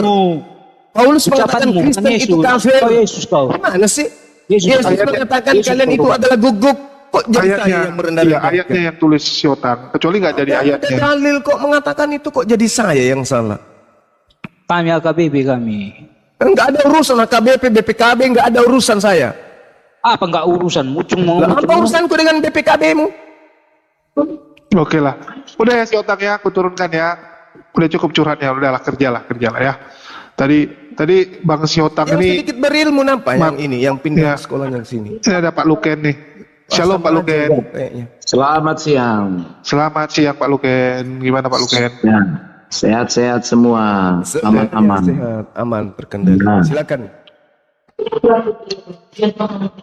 Paulus mengatakan
Ucapanmu,
Kristen
bukan
itu
Yesus.
kafir.
Kau Yesus kau.
Mana sih?
Yesus
mengatakan
Yesus
kalian itu adalah gugup. Kok jadi saya
Ayatnya,
yang merendahkan?
iya, ayatnya yang tulis Siotang. Kecuali nggak jadi
Ada
ayatnya.
dalil kok mengatakan itu, kok jadi saya yang salah?
Kami AKBP kami.
Enggak ada urusan AKBP, BPKB, enggak ada urusan saya.
Apa enggak urusan? Cuma
Lah, apa urusanku dengan BPKB-mu?
Oke lah. Udah ya Siotang ya, aku turunkan ya. Udah cukup curhatnya, udahlah kerjalah ya. Tadi Bang Siotang
Yang
ini
sedikit berilmu nampak yang ini, yang pindah
Ya.
sekolah yang sini.
ini ada Pak Luken nih. Shalom Pak Luken.
Kayaknya.
Selamat siang.
Selamat siang Pak Luken. Gimana Pak Luken?
Ya, sehat-sehat semua, aman-aman.
Sehat, aman, terkendali.
Nah.
Silakan.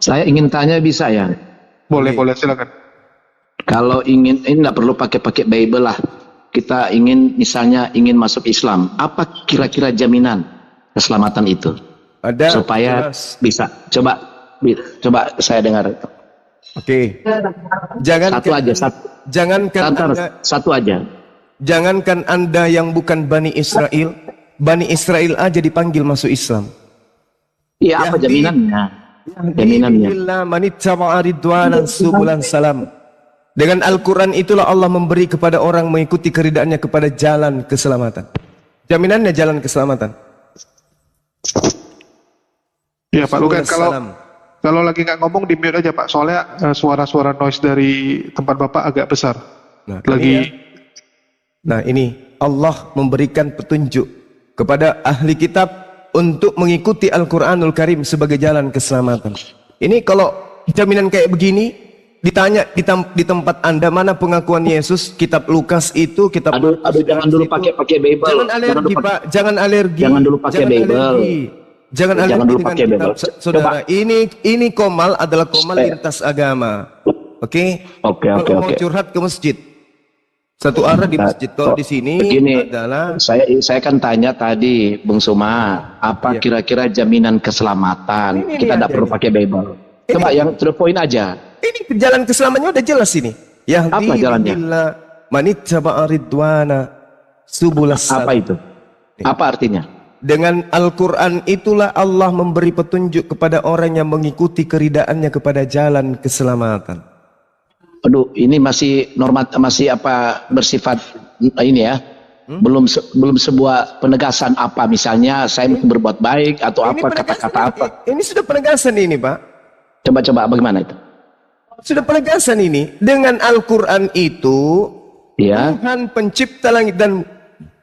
Saya ingin tanya bisa ya?
Boleh silakan.
Kalau ingin, ini nggak perlu pakai Bible lah. Kita misalnya ingin masuk Islam, apa kira-kira jaminan keselamatan itu?
Ada
Supaya
jelas.
bisa. Coba saya dengar.
Oke. Jangan
Satu aja,
jangankan Anda,
satu aja.
jangankan Anda yang bukan Bani Israel, Bani Israel aja dipanggil masuk Islam.
Iya, apa jaminannya? Jaminannya.
Illa man ittaba'a ridwanan subulan salam. Dengan Al-Quran itulah Allah memberi kepada orang mengikuti keridhaannya kepada jalan keselamatan. Jaminannya jalan keselamatan.
Ya Pak Lukan,
Salam.
kalau lagi nggak ngomong di mute aja Pak, soalnya suara-suara noise dari tempat Bapak agak besar.
Nah ini Allah memberikan petunjuk kepada ahli kitab untuk mengikuti Al-Quranul Karim sebagai jalan keselamatan. Ini kalau jaminan kayak begini, ditanya di tempat Anda mana pengakuan Yesus, kitab Lukas itu, kitab
Aduh, jangan dulu pakai Bible.
Jangan alergi Pak, jangan alergi.
Jangan dulu pakai Bible.
Jangan
dulu
dengan
pakai
kitab,
Bible.
saudara. Ini komal adalah komal lintas agama. Oke. Kalau mau curhat ke masjid, satu arah di masjid. Kalau di sini
begini,
adalah
saya kan tanya tadi, Bung Suma, apa kira-kira jaminan keselamatan? Kita tidak perlu pakai Bible. Coba yang to the point aja.
ini jalan keselamatannya udah jelas ini.
Apa jalannya?
Manittaba ridwana subulas salam.
Apa itu? Apa artinya?
Dengan Al-Quran itulah Allah memberi petunjuk kepada orang yang mengikuti keridhaannya kepada jalan keselamatan.
Aduh, ini masih bersifat ini ya. Belum sebuah penegasan apa, misalnya saya berbuat baik atau
Ini
apa, kata-kata apa.
Ini sudah penegasan ini Pak.
Coba bagaimana itu?
Sudah penegasan ini. Dengan Al-Quran itu
Ya.
Tuhan pencipta langit dan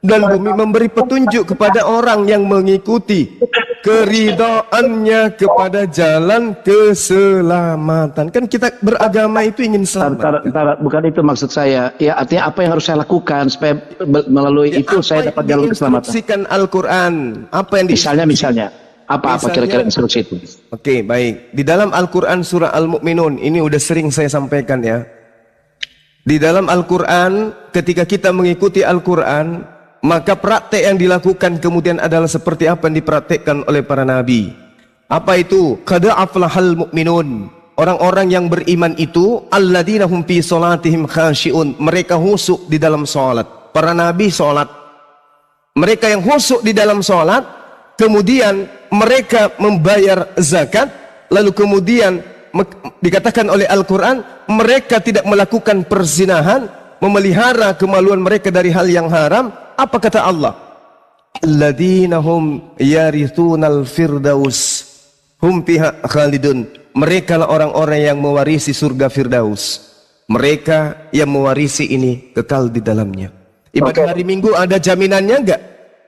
bumi memberi petunjuk kepada orang yang mengikuti keridhaannya kepada jalan keselamatan. Kan kita beragama itu ingin selamat.
Bukan itu maksud saya. Ya, artinya apa yang harus saya lakukan supaya melalui itu saya dapat jalan keselamatan.
Instruksikan Al-Quran. Apa yang
Misalnya apa kira-kira instruksi itu?
Oke, baik. Di dalam Al-Quran surah Al-Mu'minun, ini udah sering saya sampaikan ya. Di dalam Al-Quran, ketika kita mengikuti Al-Quran, maka praktek yang dilakukan kemudian adalah seperti apa yang dipraktekkan oleh para nabi. Apa itu? Qad aflahal mu'minun. Orang-orang yang beriman itu alladzina hum fi salatihim khashi'un. Mereka khusyuk di dalam salat. Para nabi salat. Mereka yang khusyuk di dalam salat, kemudian mereka membayar zakat, lalu kemudian dikatakan oleh Al-Quran, mereka tidak melakukan perzinahan, memelihara kemaluan mereka dari hal yang haram. Apa kata Allah? Alladzina hum yarithunal firdaus hum fiha khalidun. Mereka lah orang-orang yang mewarisi surga Firdaus. Mereka yang mewarisi ini kekal di dalamnya. Ibadah hari Minggu ada jaminannya enggak?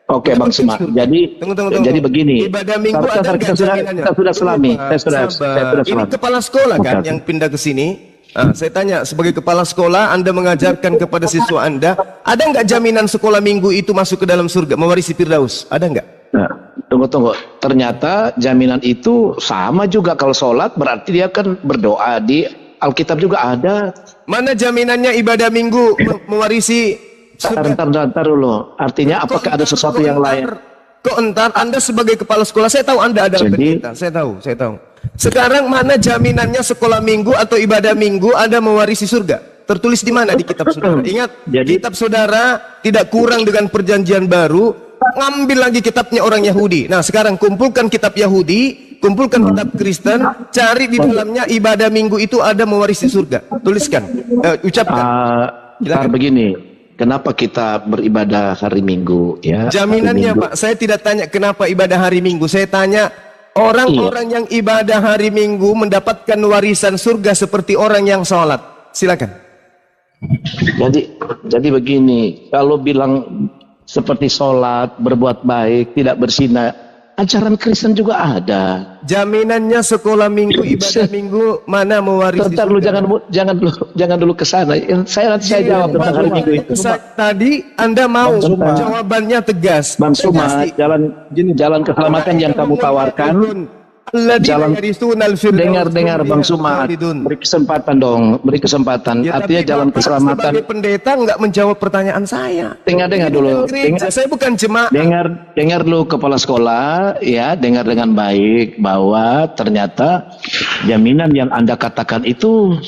Oke, Bang Suma. Jadi
Tunggu.
jadi begini.
Ibadah Minggu ada enggak jaminannya?
Kita sudah selami. Saya sudah
Ini
selami.
kepala sekolah kan yang pindah ke sini. Saya tanya, sebagai kepala sekolah, Anda mengajarkan kepada siswa Anda, ada nggak jaminan sekolah minggu itu masuk ke dalam surga, mewarisi Firdaus? Ada nggak?
Nah, tunggu. Ternyata jaminan itu sama juga kalau sholat, berarti dia kan berdoa di Alkitab juga ada.
Mana jaminannya ibadah minggu mewarisi surga?
Ntar dulu. Artinya apakah ada sesuatu yang lain?
Kok entar Anda sebagai kepala sekolah, saya tahu Anda adalah pendeta, saya tahu. Sekarang mana jaminannya sekolah minggu atau ibadah minggu Anda mewarisi surga? Tertulis di mana di kitab saudara? Ingat, kitab saudara tidak kurang dengan perjanjian baru. Ngambil lagi kitabnya orang Yahudi. Nah sekarang kumpulkan kitab Yahudi, kumpulkan kitab Kristen, cari di dalamnya ibadah minggu itu ada mewarisi surga. Tuliskan, ucapkan.
Begini, kenapa kita beribadah hari Minggu? Ya,
jaminannya Pak, saya tidak tanya kenapa ibadah hari Minggu. Saya tanya orang-orang yang ibadah hari Minggu mendapatkan warisan surga seperti orang yang sholat. Silakan.
Jadi begini, kalau bilang seperti sholat, berbuat baik, tidak berzina, ajaran Kristen juga ada. Jaminannya
sekolah minggu, ibadah minggu, mana mewarisi
surga? Lu jangan dulu ke sana. Saya jawab tentang hari Minggu itu.
Tadi Anda mau jawabannya tegas.
Bang Suma, jalan keselamatan yang kamu tawarkan, dengar Bang Suma, beri kesempatan dong, beri kesempatan.
Ya,
artinya jalan keselamatan.
Sebagai pendeta nggak menjawab pertanyaan saya.
Dengar dulu.
Saya bukan jemaat.
Dengar dulu kepala sekolah, ya, dengar dengan baik bahwa ternyata jaminan yang Anda katakan itu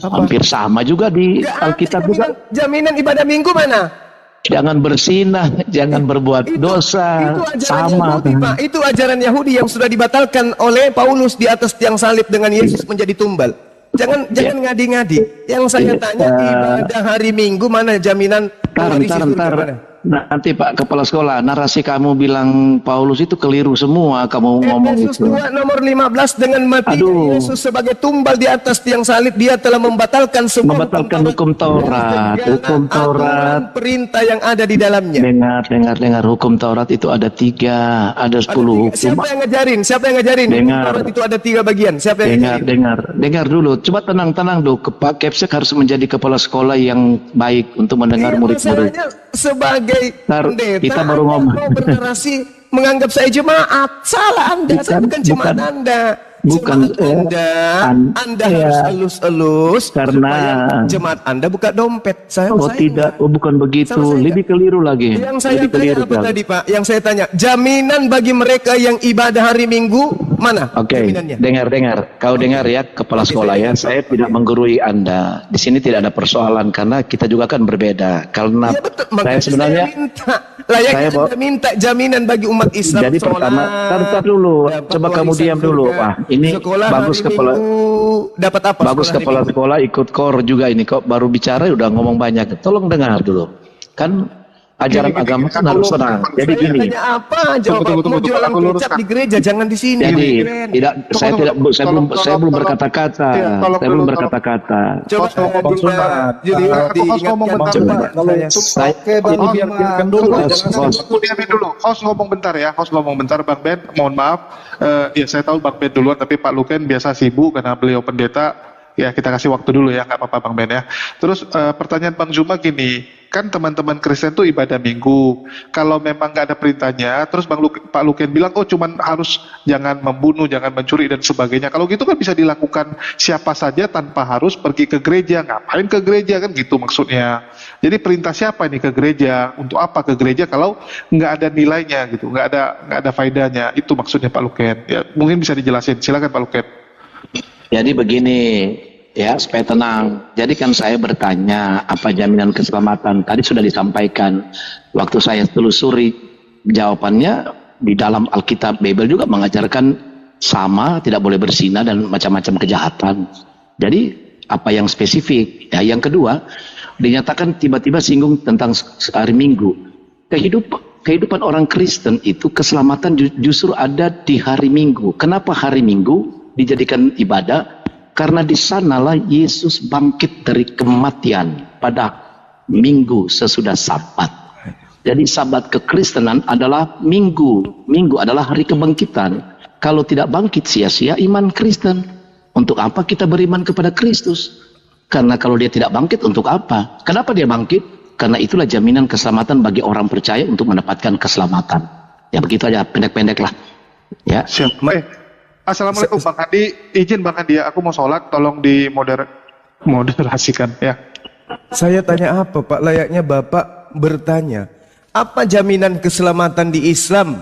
hampir sama juga di Alkitab juga.
Jaminan ibadah minggu mana?
Jangan bersinah, jangan berbuat dosa.
Itu sama. Yahudi, Pak. Itu ajaran Yahudi yang sudah dibatalkan oleh Paulus di atas tiang salib dengan Yesus menjadi tumbal. Jangan ngadi-ngadi. Yang saya tanya ibadah hari Minggu mana jaminan mewarisi surga mana?
Nanti Pak Kepala Sekolah, narasi kamu bilang Paulus itu keliru semua, kamu ngomong
Efesus
itu.
2 nomor 15 dengan matinya Yesus sebagai tumbal di atas tiang salib, dia telah membatalkan semua
Hukum Taurat,
aturan perintah yang ada di dalamnya.
Dengar, hukum Taurat itu ada 3, ada 10 hukum.
Siapa yang ngajarin?
Dengar.
Taurat itu ada 3 bagian. Siapa yang ngajarin?
Dengar dulu. Coba tenang dulu. Pak Kepsek harus menjadi kepala sekolah yang baik untuk mendengar murid-murid.
Sebagai pendeta,
kita baru ngomong.
mau bernarasi menganggap saya jemaat. Salah Anda, saya bukan jemaat Anda.
Bukan
Anda harus elus
karena
supaya jemaat Anda buka dompet.
Bukan begitu. Lebih keliru lagi.
Yang saya tanya apa tadi Pak? Yang saya tanya, jaminan bagi mereka yang ibadah hari Minggu mana? Jaminannya?
Dengar. Kau dengar ya, kepala sekolah ya. Saya tidak menggurui Anda. Di sini tidak ada persoalan karena kita juga kan berbeda. Karena saya sebenarnya
Anda minta jaminan bagi umat Islam.
Jadi pertama, tar dulu. Coba kamu diam dulu. Ini sekolah bagus kepala
dapat apa?
Bagus kepala sekolah ikut kor juga ini kok baru bicara udah ngomong banyak. Tolong dengar dulu. Kan ajaran agama kan harus tenang. Jadi gini.
Apa? Jawab jualan kecap di gereja, jangan di sini.
Jadi saya belum berkata-kata. Saya belum berkata-kata.
Coba
Host ngomong bentar ya. Host ngomong bentar, Bang Ben. Mohon maaf. Ya saya tahu Bang Ben duluan, tapi Pak Luken biasa sibuk karena beliau pendeta. Ya kita kasih waktu dulu ya, nggak apa-apa Bang Ben ya. Terus pertanyaan Bang Zuma gini, kan teman-teman Kristen tuh ibadah Minggu. Kalau memang nggak ada perintahnya, terus Pak Luken bilang, oh cuman harus jangan membunuh, jangan mencuri dan sebagainya. Kalau gitu kan bisa dilakukan siapa saja tanpa harus pergi ke gereja. Ngapain ke gereja kan gitu maksudnya. Jadi perintah siapa nih ke gereja? Untuk apa ke gereja kalau nggak ada nilainya gitu, nggak ada faedahnya. Itu maksudnya Pak Luken. Ya mungkin bisa dijelasin. Silakan Pak Luken.
Jadi begini ya supaya tenang. Jadi kan saya bertanya apa jaminan keselamatan. Tadi sudah disampaikan. Waktu saya telusuri jawabannya di dalam Alkitab Bible juga mengajarkan sama, tidak boleh berzina dan macam-macam kejahatan. Jadi apa yang spesifik? Ya, yang kedua dinyatakan tiba-tiba singgung tentang hari Minggu. Kehidupan orang Kristen itu keselamatan justru ada di hari Minggu. Kenapa hari Minggu dijadikan ibadah? Karena di sanalah Yesus bangkit dari kematian pada Minggu sesudah Sabat. Jadi Sabat kekristenan adalah Minggu. Minggu adalah hari kebangkitan. Kalau tidak bangkit sia-sia iman Kristen. Untuk apa kita beriman kepada Kristus? Karena kalau dia tidak bangkit untuk apa? Kenapa dia bangkit? Karena itulah jaminan keselamatan bagi orang percaya untuk mendapatkan keselamatan. Ya begitu aja, pendek-pendek lah. Ya.
Siap. Assalamualaikum Bang Andi, izin Bang Andi ya, aku mau sholat, tolong moderasikan ya.
Saya tanya apa Pak? Layaknya Bapak bertanya, apa jaminan keselamatan di Islam?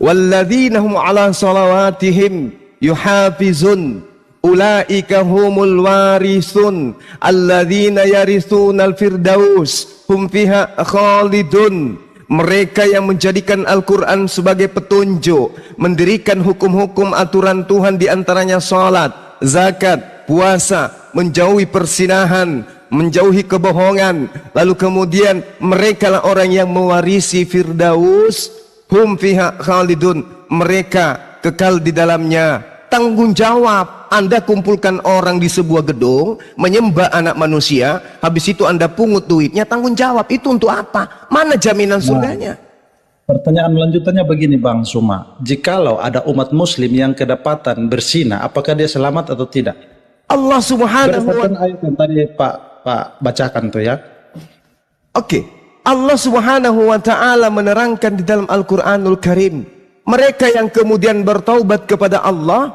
Walladzina hum ala salawatihim yuhafizun ulaika humul warisun alladzina yaritsunal firdaus hum fiha khalidun. Mereka yang menjadikan Al-Quran sebagai petunjuk, mendirikan hukum-hukum aturan Tuhan di antaranya salat, zakat, puasa, menjauhi persinahan, menjauhi kebohongan. Lalu kemudian mereka lah orang yang mewarisi Firdaus, hum fiha khalidun. Mereka kekal di dalamnya. Tanggung jawab. Anda kumpulkan orang di sebuah gedung, menyembah anak manusia, habis itu Anda pungut duitnya, tanggung jawab. Itu untuk apa? Mana jaminan surganya?
Pertanyaan lanjutannya begini Bang Suma, jikalau ada umat muslim yang kedapatan berzina, apakah dia selamat atau tidak?
Allah subhanahu wa ta'ala,
ayat yang tadi Pak bacakan tuh ya.
Oke. Allah subhanahu wa ta'ala menerangkan di dalam Al-Quranul Karim, mereka yang kemudian bertaubat kepada Allah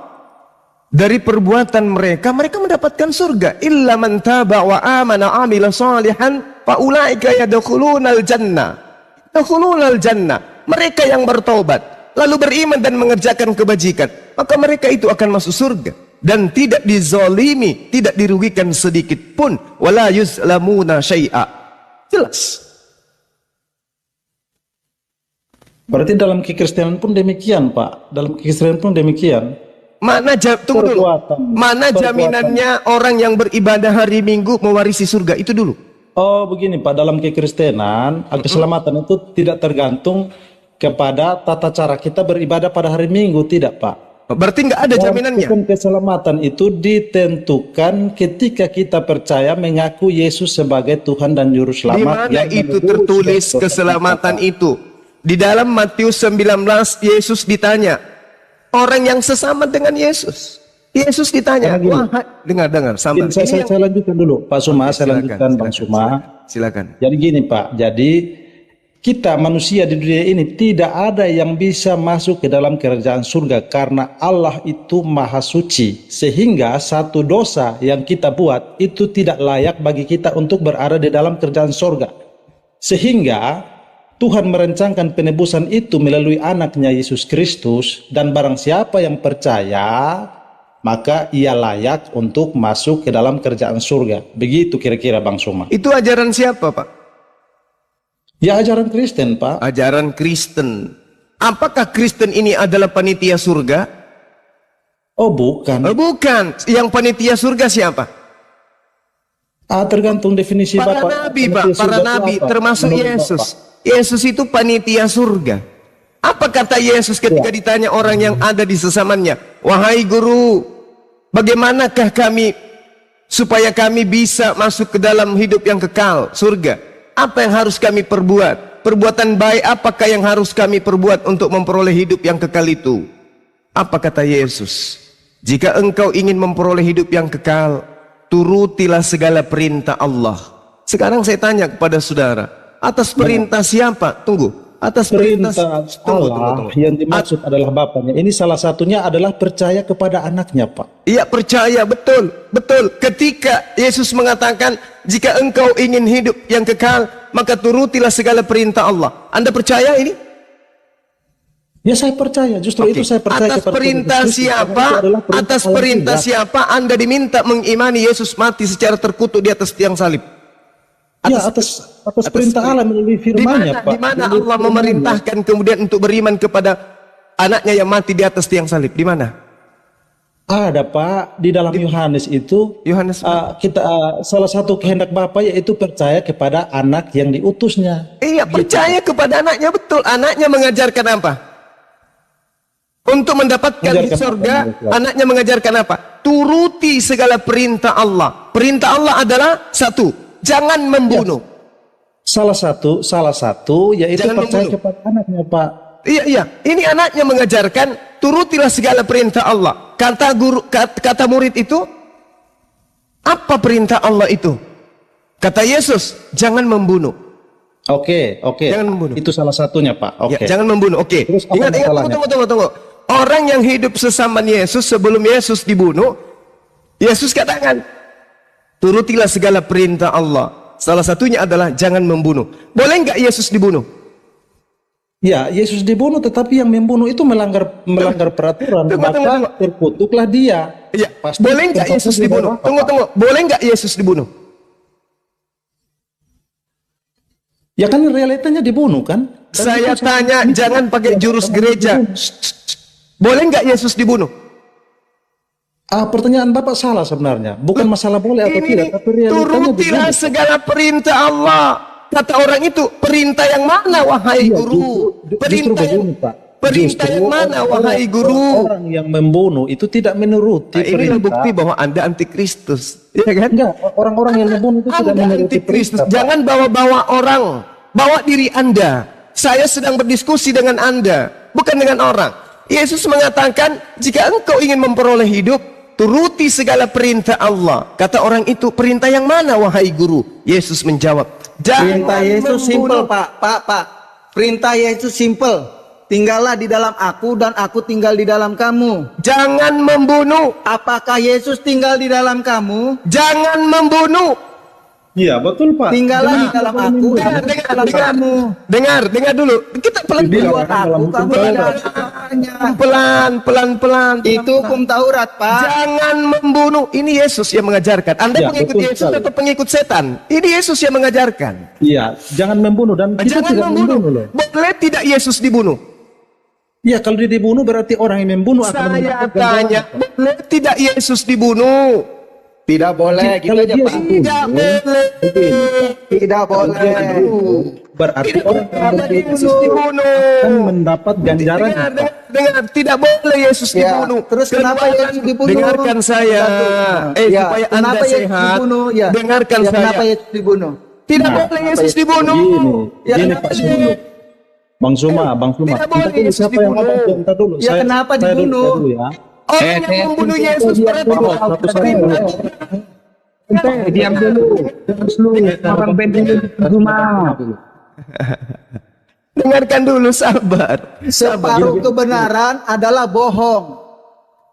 dari perbuatan mereka mendapatkan surga. Illa man taba wa amana amila salihan fa ulaika yadkhulunal jannah. Yadkhulunal jannah. Mereka yang bertaubat lalu beriman dan mengerjakan kebajikan, maka mereka itu akan masuk surga dan tidak dizalimi, tidak dirugikan sedikit pun. Wala yuzlamuna syai'a. Jelas.
Berarti dalam kekristenan pun demikian Pak. Dalam kekristenan pun demikian.
Tunggu dulu.
Perbuatan.
Mana jaminannya orang yang beribadah hari Minggu mewarisi surga? Itu dulu.
Oh begini Pak, dalam kekristenan keselamatan itu tidak tergantung kepada tata cara kita beribadah pada hari Minggu, tidak Pak.
Berarti nggak ada jaminannya.
Keselamatan itu ditentukan ketika kita percaya mengaku Yesus sebagai Tuhan dan Juru
Di
Selamat.
mana itu tertulis keselamatan itu? Di dalam Matius 19 Yesus ditanya, orang yang sesama dengan Yesus. Yesus ditanya, wahai, dengar, sabar.
Saya lanjutkan dulu, Pak Suma, saya lanjutkan Bang Suma.
Silakan.
Jadi gini Pak, jadi kita manusia di dunia ini tidak ada yang bisa masuk ke dalam kerajaan surga karena Allah itu maha suci. Sehingga satu dosa yang kita buat itu tidak layak bagi kita untuk berada di dalam kerajaan surga. Sehingga Tuhan merencanakan penebusan itu melalui anaknya Yesus Kristus, dan barang siapa yang percaya maka ia layak untuk masuk ke dalam kerajaan surga. Begitu kira-kira Bang Suma.
Itu ajaran siapa Pak?
Ya ajaran Kristen Pak.
Ajaran Kristen. Apakah Kristen ini adalah panitia surga?
Oh bukan.
Oh, bukan. Yang panitia surga siapa?
Tergantung definisi
para
Bapak.
Nabi Pak, para nabi termasuk Yesus. Yesus itu panitia surga. Apa kata Yesus ketika ditanya orang yang ada di sesamannya? Wahai guru, bagaimanakah kami supaya kami bisa masuk ke dalam hidup yang kekal, surga? Apa yang harus kami perbuat? Perbuatan baik apakah yang harus kami perbuat untuk memperoleh hidup yang kekal itu? Apa kata Yesus? Jika engkau ingin memperoleh hidup yang kekal, turutilah segala perintah Allah. Sekarang saya tanya kepada saudara, atas perintah siapa? Tunggu. Atas perintah
Allah yang dimaksud adalah Bapaknya. Ini salah satunya adalah percaya kepada anaknya Pak.
Iya percaya, betul. Ketika Yesus mengatakan, jika engkau ingin hidup yang kekal, maka turutilah segala perintah Allah. Anda percaya ini?
Ya saya percaya, justru itu saya percaya.
Atas perintah siapa? Atas perintah siapa Anda diminta mengimani Yesus mati secara terkutuk di atas tiang salib?
Atas perintah Allah melalui firman-Nya Pak.
Di mana Allah memerintahkan kemudian untuk beriman kepada anaknya yang mati di atas tiang salib? Di mana?
Ada Pak, di dalam Yohanes itu. Salah satu kehendak Bapa yaitu percaya kepada anak yang diutusnya.
Iya, percaya kepada anaknya, betul. Anaknya mengajarkan apa? Untuk mendapatkan surga, anaknya mengajarkan apa? Turuti segala perintah Allah. Perintah Allah adalah satu, jangan membunuh.
Salah satu yaitu jangan percaya membunuh kepada anaknya Pak.
Iya. Ini anaknya mengajarkan turutilah segala perintah Allah. Kata murid itu, apa perintah Allah itu? Kata Yesus, jangan membunuh.
Oke. Jangan membunuh. Itu salah satunya Pak. Oke.
Ya, jangan membunuh. Oke. Ingat, tunggu. Orang yang hidup sesama Yesus sebelum Yesus dibunuh, Yesus katakan, turutilah segala perintah Allah. Salah satunya adalah jangan membunuh. Boleh nggak Yesus dibunuh?
Ya, Yesus dibunuh, tetapi yang membunuh itu melanggar peraturan. Maka terkutuklah dia.
Ya, boleh nggak Yesus dibunuh? Tunggu. Boleh nggak Yesus dibunuh?
Ya kan realitanya dibunuh kan?
Saya tanya, jangan pakai jurus gereja. Boleh nggak Yesus dibunuh?
Pertanyaan Bapak salah sebenarnya. Bukan masalah boleh atau tidak, tapi realitanya
turutilah segala perintah Allah. Kata orang itu, perintah yang mana wahai guru? Perintah yang mana wahai guru?
Orang yang membunuh itu tidak menuruti perintah.
Ini bukti bahwa Anda antikristus. Ya kan?
Enggak, orang-orang yang membunuh itu tidak menuruti perintah.
Jangan bawa-bawa orang, bawa diri Anda. Saya sedang berdiskusi dengan Anda, bukan dengan orang. Yesus mengatakan, jika engkau ingin memperoleh hidup, turuti segala perintah Allah. Kata orang itu, perintah yang mana wahai guru? Yesus menjawab,
perintah Yesus simple Pak. Perintah Yesus simple. Tinggallah di dalam aku dan aku tinggal di dalam kamu.
Jangan membunuh.
Apakah Yesus tinggal di dalam kamu?
Jangan membunuh.
Iya betul Pak.
Tinggallah di dalam aku dan dalam kamu.
Dengar dulu. Kita pelan-pelan.
Itu hukum Taurat Pak.
Jangan membunuh. Ini Yesus yang mengajarkan. Anda pengikut Yesus atau pengikut setan? Ini Yesus yang mengajarkan.
Iya. Jangan membunuh dan kita tidak membunuh.
Boleh tidak Yesus dibunuh?
Ya kalau dia dibunuh berarti orang yang membunuh akan
Saya
mendapatkan
tanya,
ganjaran.
boleh tidak Yesus dibunuh?
Tidak boleh gitu
Kalau
aja
dia
Pak.
Tidak boleh.
Tidak boleh.
Berarti orang yang
Kenapa
berbunuh
Yesus dibunuh?
akan mendapat ganjaran.
Dengar, tidak boleh Yesus
Ya,
dibunuh.
terus kenapa Yesus dibunuh?
Dengarkan saya.
Ya,
Supaya Anda
kenapa Yesus
sehat.
dibunuh? Ya.
Dengarkan
Ya,
saya.
kenapa Yesus dibunuh?
Tidak boleh Yesus dibunuh.
Ya,
Gini
kenapa
Pak
dibunuh?
Bang Suma.
Tidak boleh
Entar dulu,
Yesus
siapa yang
dibunuh.
ngomong? Entar dulu.
Ya, kenapa
saya dulu,
dibunuh?
saya dulu ya.
Orang yang membunuh Yesus berarti
Diam dulu. Orang bendel cuma.
dengarkan dulu, sabar.
Separuh kebenaran adalah bohong.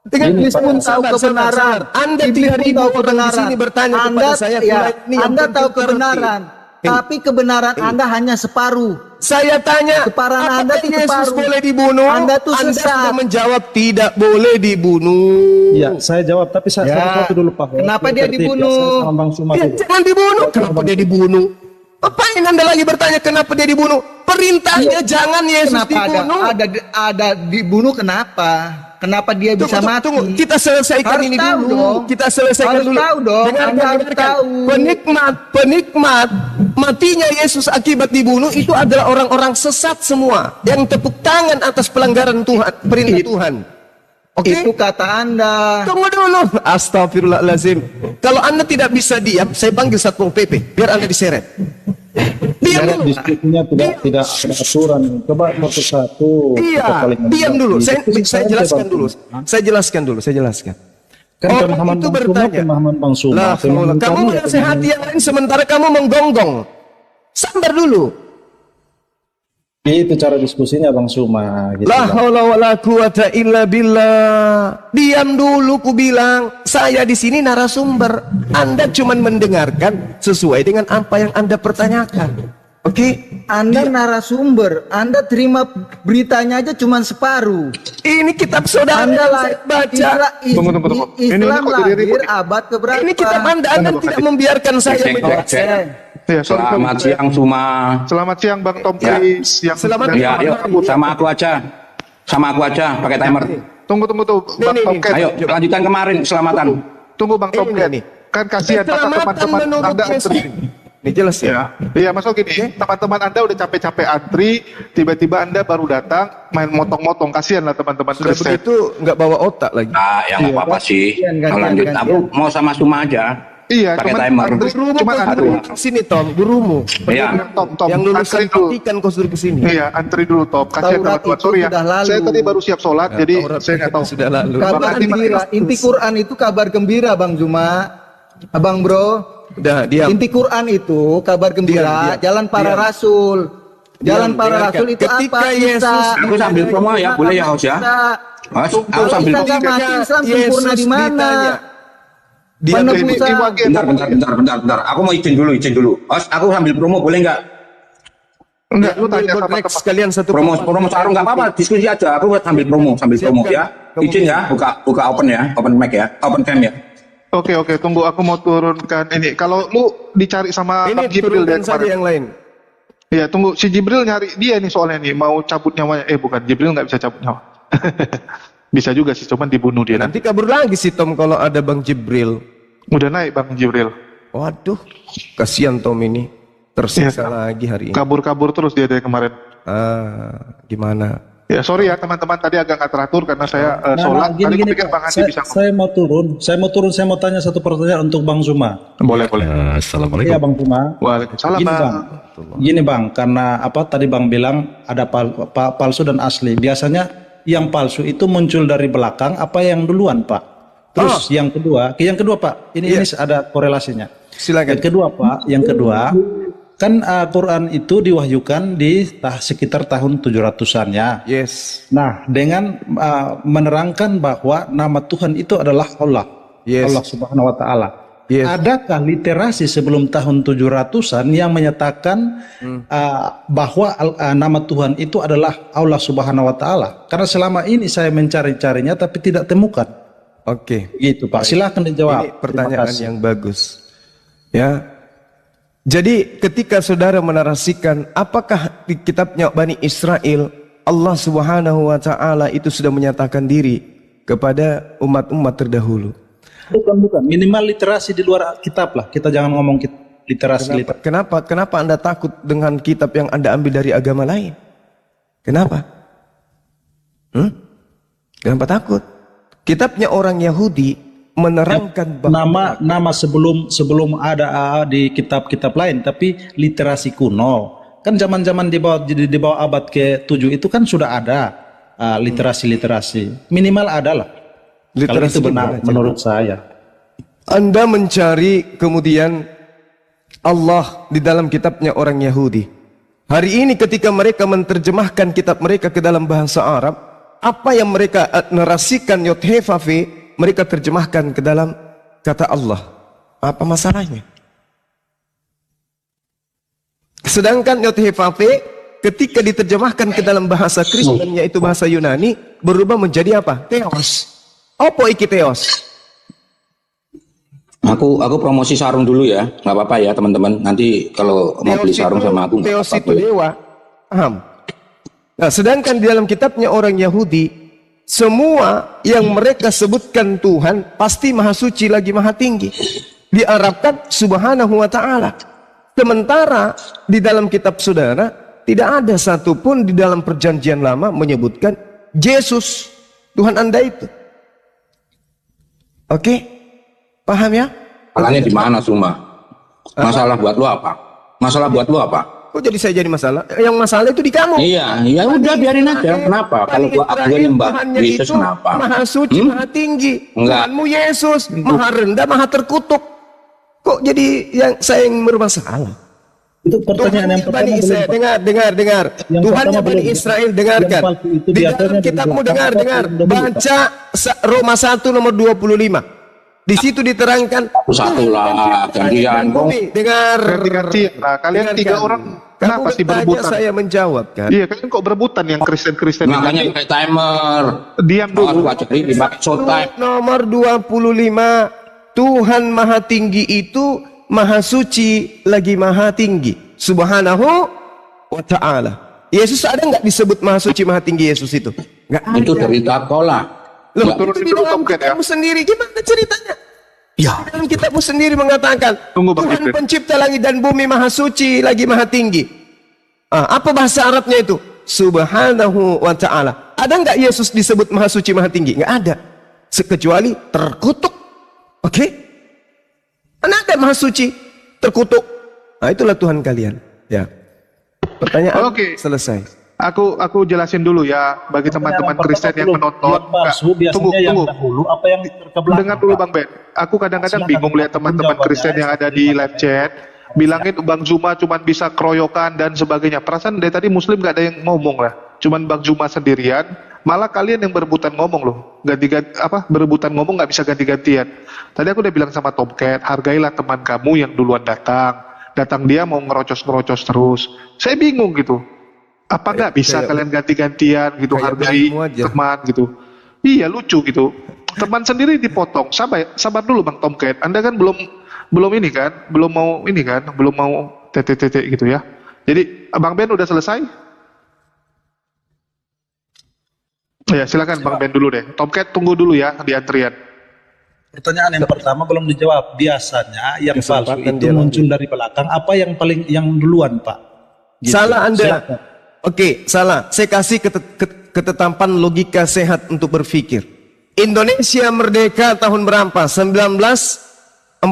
Dengan
Ini,
Iblis pun
Tahu kebenaran.
Anda
Iblis
3.000
tahu
orang di
kebenaran.
sini bertanya
Anda,
kepada saya,
ya,
ini yang
Anda
penting
tahu
mengerti.
kebenaran, tapi kebenaran Anda hanya separuh.
Saya tanya,
Keparan Anda
apakah
itu
Yesus
separuh.
boleh dibunuh?
Anda tuh
Anda
sesat.
sudah menjawab tidak boleh dibunuh.
Ya, saya jawab, tapi saya satu dulu Pak.
Kenapa dia
Tertib, ya,
dibunuh?
saya sama Bang Suma
Ya,
dulu.
jangan dibunuh. Kenapa dia dibunuh? Ngapain Anda lagi bertanya kenapa dia dibunuh? Perintahnya jangan Yesus
Kenapa
dibunuh.
ada dibunuh kenapa? Kenapa dia bisa mati?
Tunggu. Kita selesaikan
Harus
ini
tahu
dulu.
dong.
Kita selesaikan
Harus
dulu.
tahu dong. Anda harus tahu.
Penikmat matinya Yesus akibat dibunuh itu adalah orang-orang sesat semua yang tepuk tangan atas pelanggaran Tuhan, perintah Tuhan. Oke?
Itu kata Anda.
Tunggu dulu. Astagfirullahalazim. Kalau Anda tidak bisa diam, saya panggil Satpol PP biar Anda diseret. Diam dulu.
Diskusinya tidak ada aturan. Coba satu-satu. kita
Iya,
saling
diam dulu.
diskusi.
Saya jelaskan dulu. Saya jelaskan.
Kan
Orang
pemahaman
itu
Bang Suma,
bertanya.
pemahaman Bang Suma.
Lah,
Pemahaman
kamu
kami ya
menasehati yang lain sementara kamu menggonggong. Sabar dulu.
Itu cara diskusinya Bang Suma. Gitu,
La
Bang.
haula wala quwata illa billah. Diam dulu ku bilang. Saya di sini narasumber. Anda cuma mendengarkan sesuai dengan apa yang Anda pertanyakan. Oke?
Anda narasumber. Anda terima beritanya aja cuma separuh.
Ini kitab saudara
Anda
yang
lah
saya baca.
Tunggu.
Islam
kok jadi ribut
lahir
nih?
abad keberapa?
Ini kitab Anda tidak membiarkan saya menjelaskan.
Ya, sorry.
Selamat siang semua.
Selamat siang Bang Tom
Ya.
Chris. Yang
Selamat
dari-
Ya, yuk sama aku aja. Sama aku aja pakai timer.
Tunggu Bang
Nih,
Tomcat.
Ayo lanjutkan kemarin keselamatan.
Tunggu Bang Tomcat.
nih.
Kan kasihan masa
Keselamatan
teman-teman
menurut
Anda
Yesus.
antri.
Ini jelas ya.
Ya, iya masuk gini. Teman-teman Anda udah capek-capek antri, tiba-tiba Anda baru datang main motong-motong. Kasihan lah teman-teman
Sudah
Kristen.
begitu nggak bawa otak lagi.
Nah, ya nggak apa-apa sih.
gantian,
Kalau lanjut,
gantian.
aku mau sama Suma aja.
Iya,
Pakai
cuman
timer.
antri,
Gurumu
cuman
kau
antri.
suruh ke sini Tom, gurumu.
Iya.
Tom,
Yang lulusan
antri dulu.
Vatikan kau suruh ke sini.
Iya, antri dulu Tom. Kasihan
Taurat
teman-teman.
itu
Sorry ya.
sudah lalu.
Saya tadi baru siap sholat, jadi
Taurat
saya nggak tahu.
sudah lalu.
Kabar
Berarti
gembira. Inti Quran itu kabar gembira, Bang Juma. Abang Bro.
Udah diam.
Inti Quran itu kabar gembira,
Diam.
jalan para
Diam.
rasul. Jalan para
dengarkan.
rasul itu
Ketika
apa?
Yesus-
Aku sambil promo ya, boleh ya, Host ya? Host, aku
Kalau
sambil
kita nggak mati, Islam sempurna di mana?
Dia
Penebusan.
bentar. Aku mau izin dulu. Host, aku sambil promo boleh nggak?
Enggak, lu tanya sama
Next
teman.
sekalian satu
Promo sarung nggak apa-apa, diskusi aja. Aku sambil promo ya. Izin ya, buka open ya, open mic ya, open cam ya.
Oke, tunggu aku mau turunkan ini. Kalau lu dicari sama
ini
Bang Jibril
turunkan
dari
saja
kemarin.
yang lain.
Iya, tunggu si Jibril nyari dia nih soalnya nih mau cabut nyawanya. Bukan, Jibril nggak bisa cabut nyawa. Bisa juga sih, cuman dibunuh dia nanti.
Nanti kabur lagi si Tom kalau ada Bang Jibril.
Udah naik Bang Jibril.
Waduh, kasihan Tom ini tersiksa
Iya.
lagi hari ini.
Kabur-kabur terus dia dari kemarin.
Gimana?
Ya sorry ya teman-teman, tadi agak nggak teratur karena saya sholat. Tadi aku pikir Bang Andi
Pak.
bisa ngomong.
Saya mau turun, saya mau tanya satu pertanyaan untuk Bang Zuma.
Boleh.
Iya Bang Zuma.
Waalaikumsalam
Gini
Bang.
Gini Bang, karena apa tadi Bang bilang ada palsu dan asli. Biasanya yang palsu itu muncul dari belakang apa yang duluan Pak? Terus yang kedua Pak, ini ada korelasinya.
Silakan.
Yang kedua, kan Quran itu diwahyukan di sekitar tahun 700-an ya.
Yes.
Nah, dengan menerangkan bahwa nama Tuhan itu adalah Allah.
Yes.
Allah Subhanahu wa taala.
Yes.
Adakah literasi sebelum tahun 700-an yang menyatakan bahwa nama Tuhan itu adalah Allah Subhanahu wa taala? Karena selama ini saya mencari-carinya tapi tidak temukan.
Oke.
Gitu, Pak. Silakan dijawab.
Ini pertanyaan
Terima kasih.
yang bagus. Ya. Jadi ketika saudara menarasikan apakah di kitabnya Bani Israel Allah Subhanahu wa taala itu sudah menyatakan diri kepada umat-umat terdahulu.
Bukan. Minimal literasi di luar kitab lah. Kita jangan ngomong literasi.
Kenapa Anda takut dengan kitab yang Anda ambil dari agama lain? Kenapa? Kenapa takut? Kitabnya orang Yahudi menerangkan bahwa
nama sebelum ada di kitab-kitab lain, tapi literasi kuno. Kan zaman-zaman di bawah abad ke-7 itu kan sudah ada literasi. Minimal adalah. Kalau itu benar menurut saya.
Anda mencari kemudian Allah di dalam kitabnya orang Yahudi. Hari ini ketika mereka menerjemahkan kitab mereka ke dalam bahasa Arab, apa yang mereka narasikan Yod-Heh-Vav-He, mereka terjemahkan ke dalam kata Allah. Apa masalahnya? Sedangkan Yod-Heh-Vav-He ketika diterjemahkan ke dalam bahasa Kristen, yaitu bahasa Yunani, berubah menjadi apa? Theos. Apa iki Theos?
Aku promosi sarung dulu ya, nggak apa-apa ya teman-teman. Nanti kalau mau beli sarung sama aku.
Theos itu dewa, paham? Nah, sedangkan di dalam kitabnya orang Yahudi, semua yang mereka sebutkan Tuhan pasti maha suci lagi maha tinggi. Diarabkan Subhanahu wa ta'ala. Sementara di dalam kitab saudara tidak ada satupun di dalam perjanjian lama menyebutkan Yesus Tuhan Anda itu. Oke? Paham ya?
Masalahnya di mana Suma? Masalah buat lu apa? Masalah buat lu apa?
Kok jadi saya jadi masalah? Yang masalah itu di kamu.
Iya, ya udah biarin aja. Kenapa? Kalau gua nyembah Yesus kenapa?
Maha suci, maha tinggi.
Enggak.
Tuhanmu Yesus, maha rendah, maha terkutuk. Kok jadi yang saya yang bermasalah?
Itu pertanyaan yang pertama.
Dengar. Tuhannya Bani Israel, dengarkan. Di dalam kitabmu dengar. Baca Roma 1 nomor 25. Di situ diterangkan
satu lah gantian
dengar
kalian tiga orang kenapa sih berebutan?
Saya menjawab kan.
Iya, kalian kok berebutan yang Kristen
makanya pakai timer.
Diam dulu.
Nomor 25, Tuhan maha tinggi itu maha suci lagi maha tinggi Subhanahu wa ta'ala. Yesus ada nggak disebut maha suci maha tinggi Yesus itu? Nggak ada.
Itu dari takola.
Loh, itu di dalam kitabmu sendiri gimana ceritanya? Ya, dalam kitabmu sendiri mengatakan Tuhan pencipta langit dan bumi maha suci lagi maha tinggi. Apa bahasa Arabnya itu? Subhanahu wa ta'ala. Ada nggak Yesus disebut maha suci maha tinggi? Nggak ada. Kecuali terkutuk. Oke? Mana ada maha suci terkutuk? Nah, itulah Tuhan kalian. Ya. Pertanyaan selesai.
Aku jelasin dulu ya bagi teman-teman Kristen yang menonton. Tunggu.
Apa yang
dengar dulu Bang Ben. Aku kadang-kadang bingung lihat teman-teman Kristen yang ada di live chat bilangin Bang Zuma cuma bisa keroyokan dan sebagainya. Perasaan dari tadi Muslim gak ada yang ngomong lah. Cuman Bang Zuma sendirian. Malah kalian yang berebutan ngomong loh. Berebutan ngomong nggak bisa ganti-gantian. Tadi aku udah bilang sama Tomcat, hargailah teman kamu yang duluan datang. Datang dia mau ngerocos terus. Saya bingung gitu. Apa nggak bisa kalian ganti-gantian gitu, hargai teman gitu. Iya, lucu gitu. Teman sendiri dipotong. Sabar dulu Bang Tomcat. Anda kan belum ini kan, belum mau tete gitu ya. Jadi Bang Ben udah selesai? Ya, silakan Bang Ben dulu deh. Tomcat tunggu dulu ya di antrian.
Pertanyaan yang pertama belum dijawab. Biasanya yang palsu itu muncul dari belakang. Apa yang duluan, Pak?
Gitu. Salah Anda. Silakan. Oke, salah. Saya kasih ketetapan logika sehat untuk berpikir. Indonesia merdeka tahun berapa? 1945.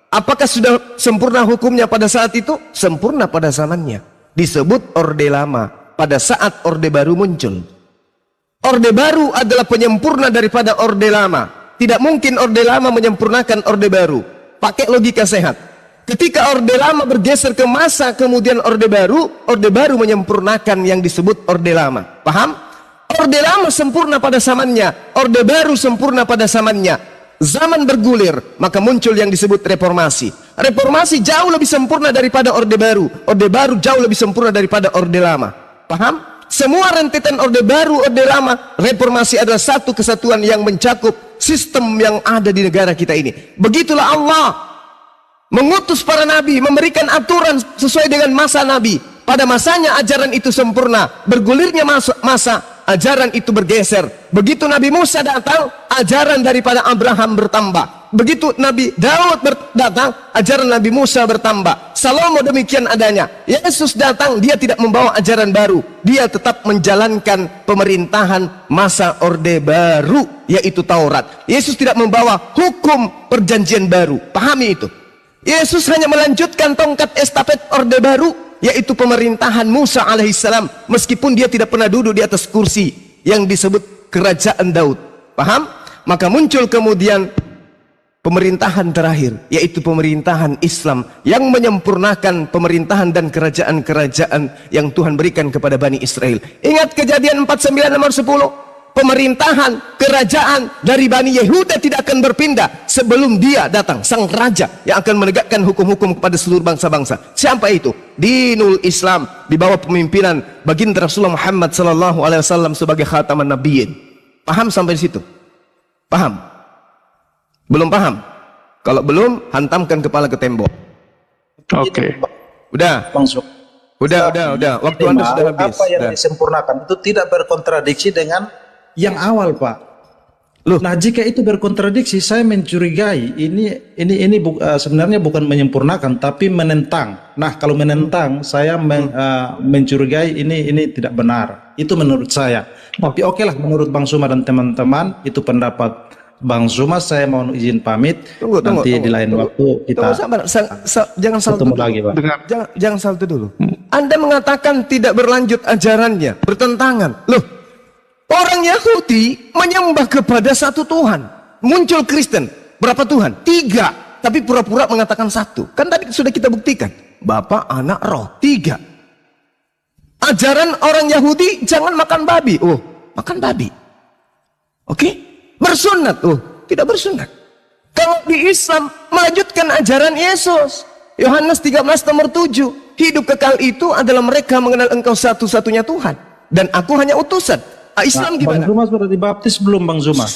Apakah sudah sempurna hukumnya pada saat itu? Sempurna pada zamannya. Disebut Orde Lama. Pada saat Orde Baru muncul. Orde Baru adalah penyempurna daripada Orde Lama. Tidak mungkin Orde Lama menyempurnakan Orde Baru. Pakai logika sehat. Ketika Orde Lama bergeser ke masa kemudian Orde Baru menyempurnakan yang disebut Orde Lama. Paham? Orde Lama sempurna pada zamannya, Orde Baru sempurna pada zamannya. Zaman bergulir, maka muncul yang disebut reformasi. Reformasi jauh lebih sempurna daripada Orde Baru. Orde Baru jauh lebih sempurna daripada Orde Lama. Paham? Semua rentetan Orde Baru, Orde Lama, reformasi adalah satu kesatuan yang mencakup sistem yang ada di negara kita ini. Begitulah Allah mengutus para nabi, memberikan aturan sesuai dengan masa nabi. pada masanya ajaran itu sempurna, bergulirnya masa ajaran itu bergeser. Begitu Nabi Musa datang, ajaran daripada Abraham bertambah. Begitu Nabi Daud datang, ajaran Nabi Musa bertambah. Salomo demikian adanya. Yesus datang, dia tidak membawa ajaran baru, dia tetap menjalankan pemerintahan masa orde baru, yaitu Taurat. Yesus tidak membawa hukum perjanjian baru. Pahami itu. Yesus hanya melanjutkan tongkat estafet orde baru, yaitu pemerintahan Musa alaihissalam, meskipun dia tidak pernah duduk di atas kursi yang disebut kerajaan Daud. Paham? Maka muncul kemudian pemerintahan terakhir, yaitu pemerintahan Islam yang menyempurnakan pemerintahan dan kerajaan-kerajaan yang Tuhan berikan kepada Bani Israel. Ingat Kejadian 49 nomor 10. Pemerintahan, kerajaan dari Bani Yehuda tidak akan berpindah sebelum dia datang, sang raja yang akan menegakkan hukum-hukum kepada seluruh bangsa-bangsa. Siapa itu? Dinul Islam, di bawah pemimpinan baginda Rasulullah Muhammad SAW sebagai khataman nabiyyin. Paham sampai di situ? Paham? Belum paham? Kalau belum, hantamkan kepala ke tembok.
Oke.
Udah.
Langsung.
Udah. Waktu Anda sudah habis.
Apa yang disempurnakan itu tidak berkontradiksi dengan yang awal, Pak.
Loh.
Nah, jika itu berkontradiksi, saya mencurigai ini sebenarnya bukan menyempurnakan tapi menentang. Nah, kalau menentang, saya mencurigai ini tidak benar. Itu menurut saya. Tapi oke lah, menurut Bang Suma dan teman-teman, itu pendapat Bang Suma. Saya mohon izin pamit. Tunggu. Di lain waktu kita
jangan salto dulu.
Lagi, Pak.
Jangan salto dulu. Anda mengatakan tidak berlanjut ajarannya, bertentangan. Loh, orang Yahudi menyembah kepada satu Tuhan. Muncul Kristen, berapa Tuhan? 3, tapi pura-pura mengatakan 1. Kan tadi sudah kita buktikan, Bapa, Anak, Roh, 3. Ajaran orang Yahudi, jangan makan babi. Oh, makan babi. Oke? Bersunat. Oh, tidak bersunat. Kalau di Islam melanjutkan ajaran Yesus, Yohanes 13 nomor 7, hidup kekal itu adalah mereka mengenal Engkau satu-satunya Tuhan, dan Aku hanya utusan. Islam gimana?
Bang Zuma sudah dibaptis belum, Bang Zuma?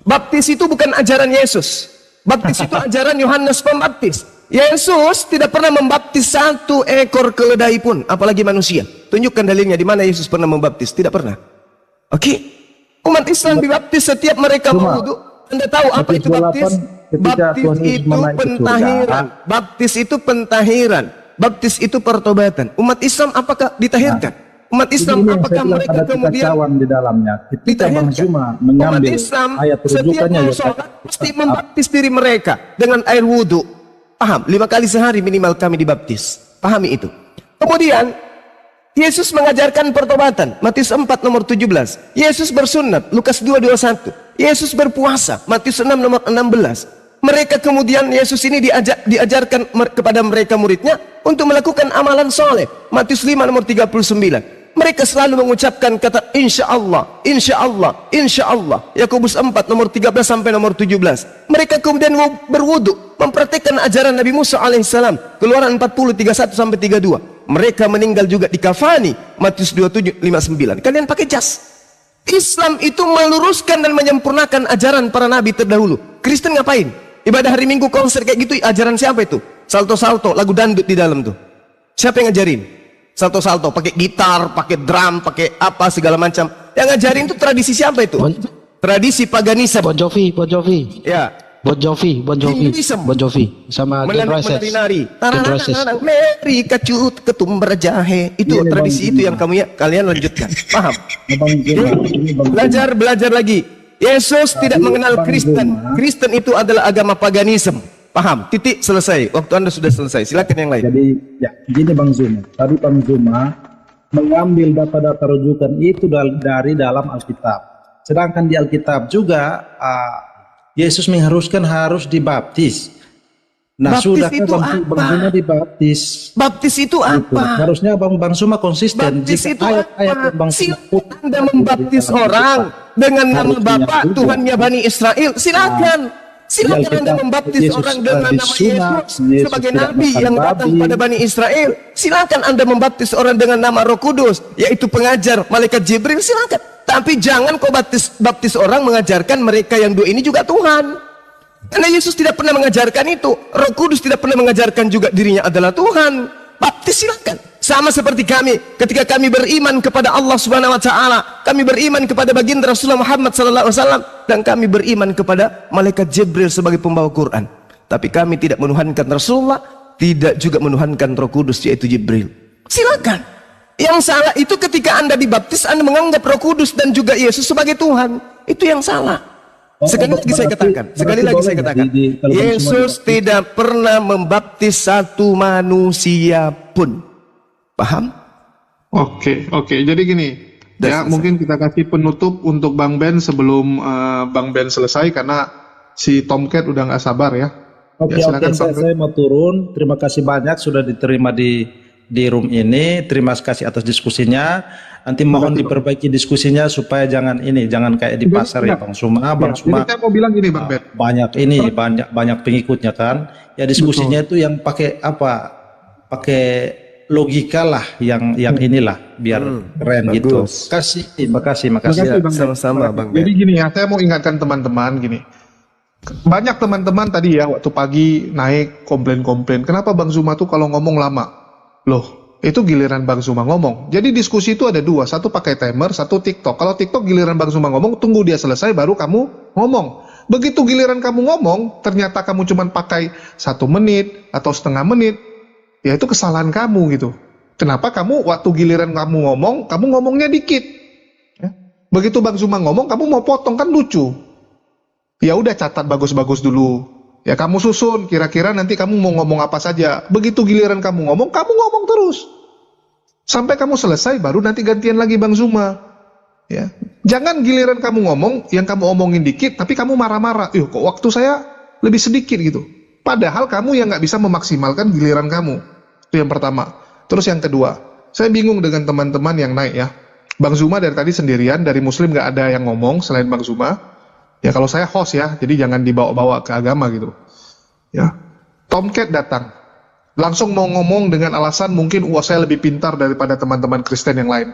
Baptis itu bukan ajaran Yesus. Baptis itu ajaran Yohanes Pembaptis. Yesus tidak pernah membaptis 1 ekor keledai pun, apalagi manusia. Tunjukkan dalilnya di mana Yesus pernah membaptis. Tidak pernah. Oke? Umat Islam dibaptis setiap mereka berwudu. Anda tahu apa itu baptis? Baptis itu pentahiran. Baptis itu pentahiran. Baptis itu pertobatan. Umat Islam apakah ditahirkan? Umat Islam apakah mereka kemudian
di dalamnya? Ketika Bang Zuma mengambil ayat rujukannya,
pasti membaptis diri mereka dengan air wudhu. Paham? 5 kali sehari minimal kami dibaptis. Pahami itu. Kemudian Yesus mengajarkan pertobatan. Matius 4 nomor 17. Yesus bersunat. Lukas 2:21. Yesus berpuasa. Matius 6 nomor 16. Mereka kemudian Yesus ini diajarkan kepada mereka muridnya untuk melakukan amalan soleh. Matius 5 nomor 39. Mereka selalu mengucapkan kata insya Allah, insya Allah, insya Allah. Yakobus 4 nomor 13 sampai nomor 17. Mereka kemudian berwudu, mempraktikkan ajaran Nabi Musa alaihissalam. Keluaran 40 31 sampai 32. Mereka meninggal juga di kafani. Matius 27 59. Kalian pakai jas. Islam itu meluruskan dan menyempurnakan ajaran para nabi terdahulu. Kristen ngapain? Ibadah hari Minggu, konser kayak gitu, ajaran siapa itu? Salto-salto, lagu dandut di dalam tuh. Siapa yang ngajarin? Salto-salto, pakai gitar, pakai drum, pakai apa segala macam. Yang ngajarin itu tradisi siapa itu? Tradisi paganisme.
Bon Jovi.
Ya.
Bon Jovi. Sama The Roses.
Menari. Meri kacut ketumbar jahe. Itu tradisi itu yang kalian lanjutkan. Paham? Belajar lagi. Yesus tidak mengenal Kristen. Kristen itu adalah agama paganisme. Paham? Titik, selesai. Waktu Anda sudah selesai. Silakan yang lain.
Jadi, ya, gini Bang Zuma. Tadi Bang Zuma mengambil data-data rujukan itu dari dalam Alkitab. Sedangkan di Alkitab juga Yesus mengharuskan harus dibaptis. Nah, sudahkah Bang Zuma dibaptis?
Baptis itu apa?
Harusnya Bang Zuma konsisten.
Baptis itu ayat-ayat Bang Zuma. Anda membaptis orang dengan nama Bapa Tuhannya Bani Israel. Silakan. Silakan Anda membaptis orang dengan nama Yesus sebagai nabi yang datang pada Bani Israel. Silakan Anda membaptis orang dengan nama Roh Kudus, yaitu pengajar malaikat Jibril. Silakan. Tapi jangan kau baptis orang mengajarkan mereka yang 2 ini juga Tuhan. Karena Yesus tidak pernah mengajarkan itu. Roh Kudus tidak pernah mengajarkan juga dirinya adalah Tuhan. Baptis silakan. Sama seperti kami ketika kami beriman kepada Allah Subhanahu wa taala, kami beriman kepada baginda Rasulullah Muhammad sallallahu alaihi wasallam, dan kami beriman kepada malaikat Jibril sebagai pembawa Quran. Tapi kami tidak menuhankan Rasulullah, tidak juga menuhankan Roh Kudus yaitu Jibril. Silakan. Yang salah itu ketika Anda dibaptis, Anda menganggap Roh Kudus dan juga Yesus sebagai Tuhan. Itu yang salah. Sekali lagi saya katakan, Yesus tidak pernah membaptis satu manusia pun. Paham?
Oke. Jadi gini, ya mungkin kita kasih penutup untuk Bang Ben sebelum Bang Ben selesai karena si Tomcat udah nggak sabar ya.
Oke, saya mau turun. Terima kasih banyak sudah diterima di room ini. Terima kasih atas diskusinya. Nanti mohon diperbaiki diskusinya supaya jangan kayak di pasar ya Bang Suma. Bang Suma.
Jadi saya mau bilang gini Bang Ben.
Banyak pengikutnya kan. Ya diskusinya itu yang pakai pakai logika lah yang inilah biar keren gitu. Makasih.
Sama-sama Bang Ben.
Jadi gini ya, saya mau ingatkan teman-teman gini. Banyak teman-teman tadi ya waktu pagi naik komplain-komplain. Kenapa Bang Zuma tuh kalau ngomong lama? Loh, itu giliran Bang Zuma ngomong. Jadi diskusi itu ada dua, satu pakai timer, satu TikTok. Kalau TikTok giliran Bang Zuma ngomong, tunggu dia selesai baru kamu ngomong. Begitu giliran kamu ngomong, ternyata kamu cuma pakai 1 menit atau setengah menit, ya itu kesalahan kamu gitu. Kenapa kamu waktu giliran kamu ngomong, kamu ngomongnya dikit. Ya. Begitu Bang Zuma ngomong, kamu mau potong kan lucu. Ya udah catat bagus-bagus dulu. Ya kamu susun, kira-kira nanti kamu mau ngomong apa saja. Begitu giliran kamu ngomong terus. Sampai kamu selesai, baru nanti gantian lagi Bang Zuma. Ya. Jangan giliran kamu ngomong, yang kamu omongin dikit, tapi kamu marah-marah. Kok waktu saya lebih sedikit gitu. Padahal kamu yang nggak bisa memaksimalkan giliran kamu. Itu yang pertama. Terus yang kedua, saya bingung dengan teman-teman yang naik ya. Bang Zuma dari tadi sendirian, dari Muslim nggak ada yang ngomong selain Bang Zuma. Ya kalau saya host ya, jadi jangan dibawa-bawa ke agama gitu. Ya, Tomcat datang, langsung mau ngomong dengan alasan mungkin saya lebih pintar daripada teman-teman Kristen yang lain.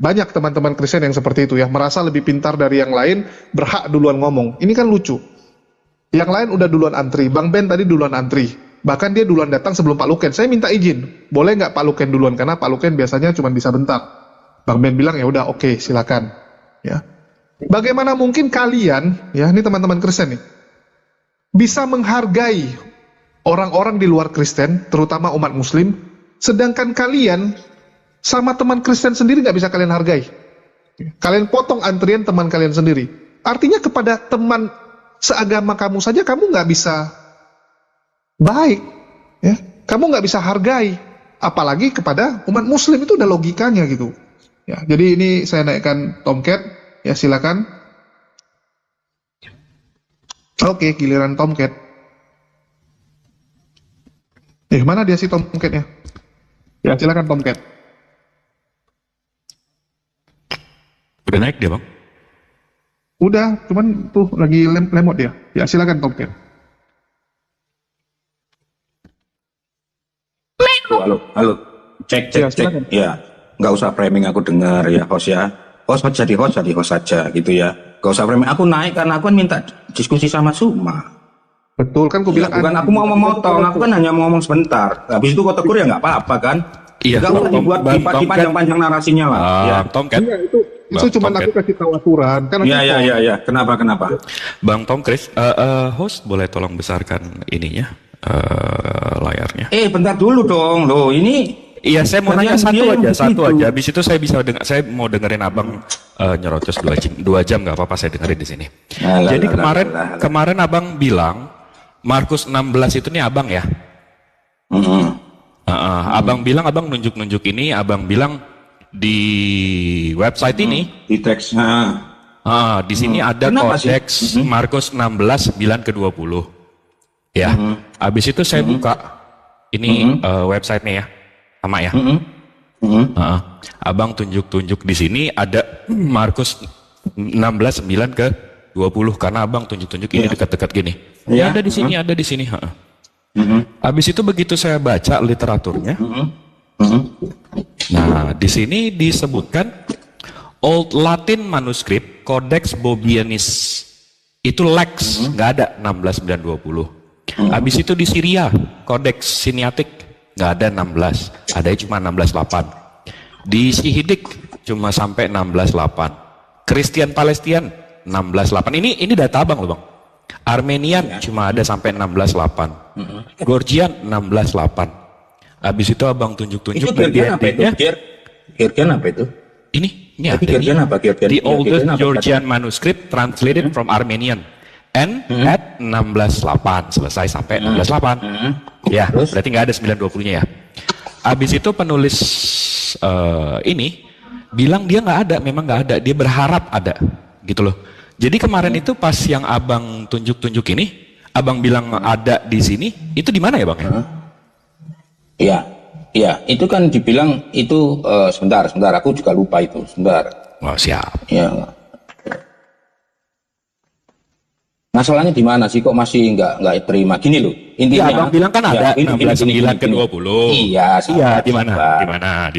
Banyak teman-teman Kristen yang seperti itu ya, merasa lebih pintar dari yang lain, berhak duluan ngomong. Ini kan lucu. Yang lain udah duluan antri, Bang Ben tadi duluan antri. Bahkan dia duluan datang sebelum Pak Luken. Saya minta izin, boleh nggak Pak Luken duluan? Karena Pak Luken biasanya cuma bisa bentar. Bang Ben bilang ya udah oke, silakan. Ya. Bagaimana mungkin kalian, ya ini teman-teman Kristen nih, bisa menghargai orang-orang di luar Kristen, terutama umat Muslim, sedangkan kalian sama teman Kristen sendiri nggak bisa kalian hargai. Kalian potong antrian teman kalian sendiri. Artinya kepada teman seagama kamu saja kamu nggak bisa baik, ya. Kamu nggak bisa hargai, apalagi kepada umat Muslim. Itu udah logikanya gitu. Ya, jadi ini saya naikkan Tomcat. Ya silakan. Oke, giliran Tomcat. Mana dia si Tomcatnya? Ya silakan Tomcat.
Udah naik dia Bang?
Udah, cuman tuh lagi lemot dia. Ya silakan Tomcat.
Halo. Cek. Ya, nggak usah framing aku dengar ya host ya. Host jadi host saja gitu ya. Gak usah framing. Aku naik karena aku kan minta diskusi sama Suma.
Betul kan, aku bilang.
Bukan aku mau memotong, aku kan hanya mau ngomong sebentar. Habis itu kau tegur ya nggak apa-apa kan. Iya. Gak usah dibuat dipanjang-panjang narasinya lah. Ya.
Tomcat. Itu cuma aku kasih tahu aturan. Kan
ya. Kenapa?
Bang Tom Chris, host boleh tolong besarkan ininya, layarnya.
Bentar dulu dong. Loh ini.
Iya, saya mau nanya satu aja. Habis itu saya bisa saya mau dengerin abang nyerocos 2 jam nggak apa-apa, saya dengerin di sini. Jadi kemarin abang bilang Markus 16 itu nih abang ya. Abang bilang abang nunjuk ini, abang bilang di website ini
di teksnya.
Di sini ada kodeks Markus 16 9 ke 20. Ya. Habis itu saya buka ini websitenya ya. Sama ya. Abang tunjuk di sini ada Markus 16 9 ke 20 karena abang tunjuk ini dekat-dekat gini. Ya, ada di sini. Habis itu begitu saya baca literaturnya. Nah, di sini disebutkan Old Latin manuskrip Codex Bobianis. Itu Lex, nggak ada 16 9 20. Habis itu di Syria Codex Sinaitic nggak ada 16, ada cuma 16:8. Di Syihidik cuma sampai 16:8. Kristen Palestina 16:8. Ini data abang loh bang. Armenian cuma ada sampai 16:8. Georgian 16:8. Habis itu abang tunjuk-tunjuk
Georgian apa itu? Georgian apa itu?
Ini ada
Georgian apa? Georgian.
The oldest Georgian manuscript translated from Armenian and at 16:8, selesai sampai 16:8. Ya, berarti nggak ada 920-nya ya. Habis itu penulis ini bilang dia nggak ada, memang nggak ada, dia berharap ada, gitu loh. Jadi kemarin itu pas yang abang tunjuk-tunjuk ini, abang bilang ada di sini, itu di mana ya bang?
Iya, iya, itu kan dibilang itu sebentar, aku juga lupa itu, sebentar.
Oh siap.
Ya. Masalahnya di mana sih kok masih nggak terima? Gini loh, intinya.
Ya, abang bilang kan ada 16:9 ke 20.
Iya,
di mana?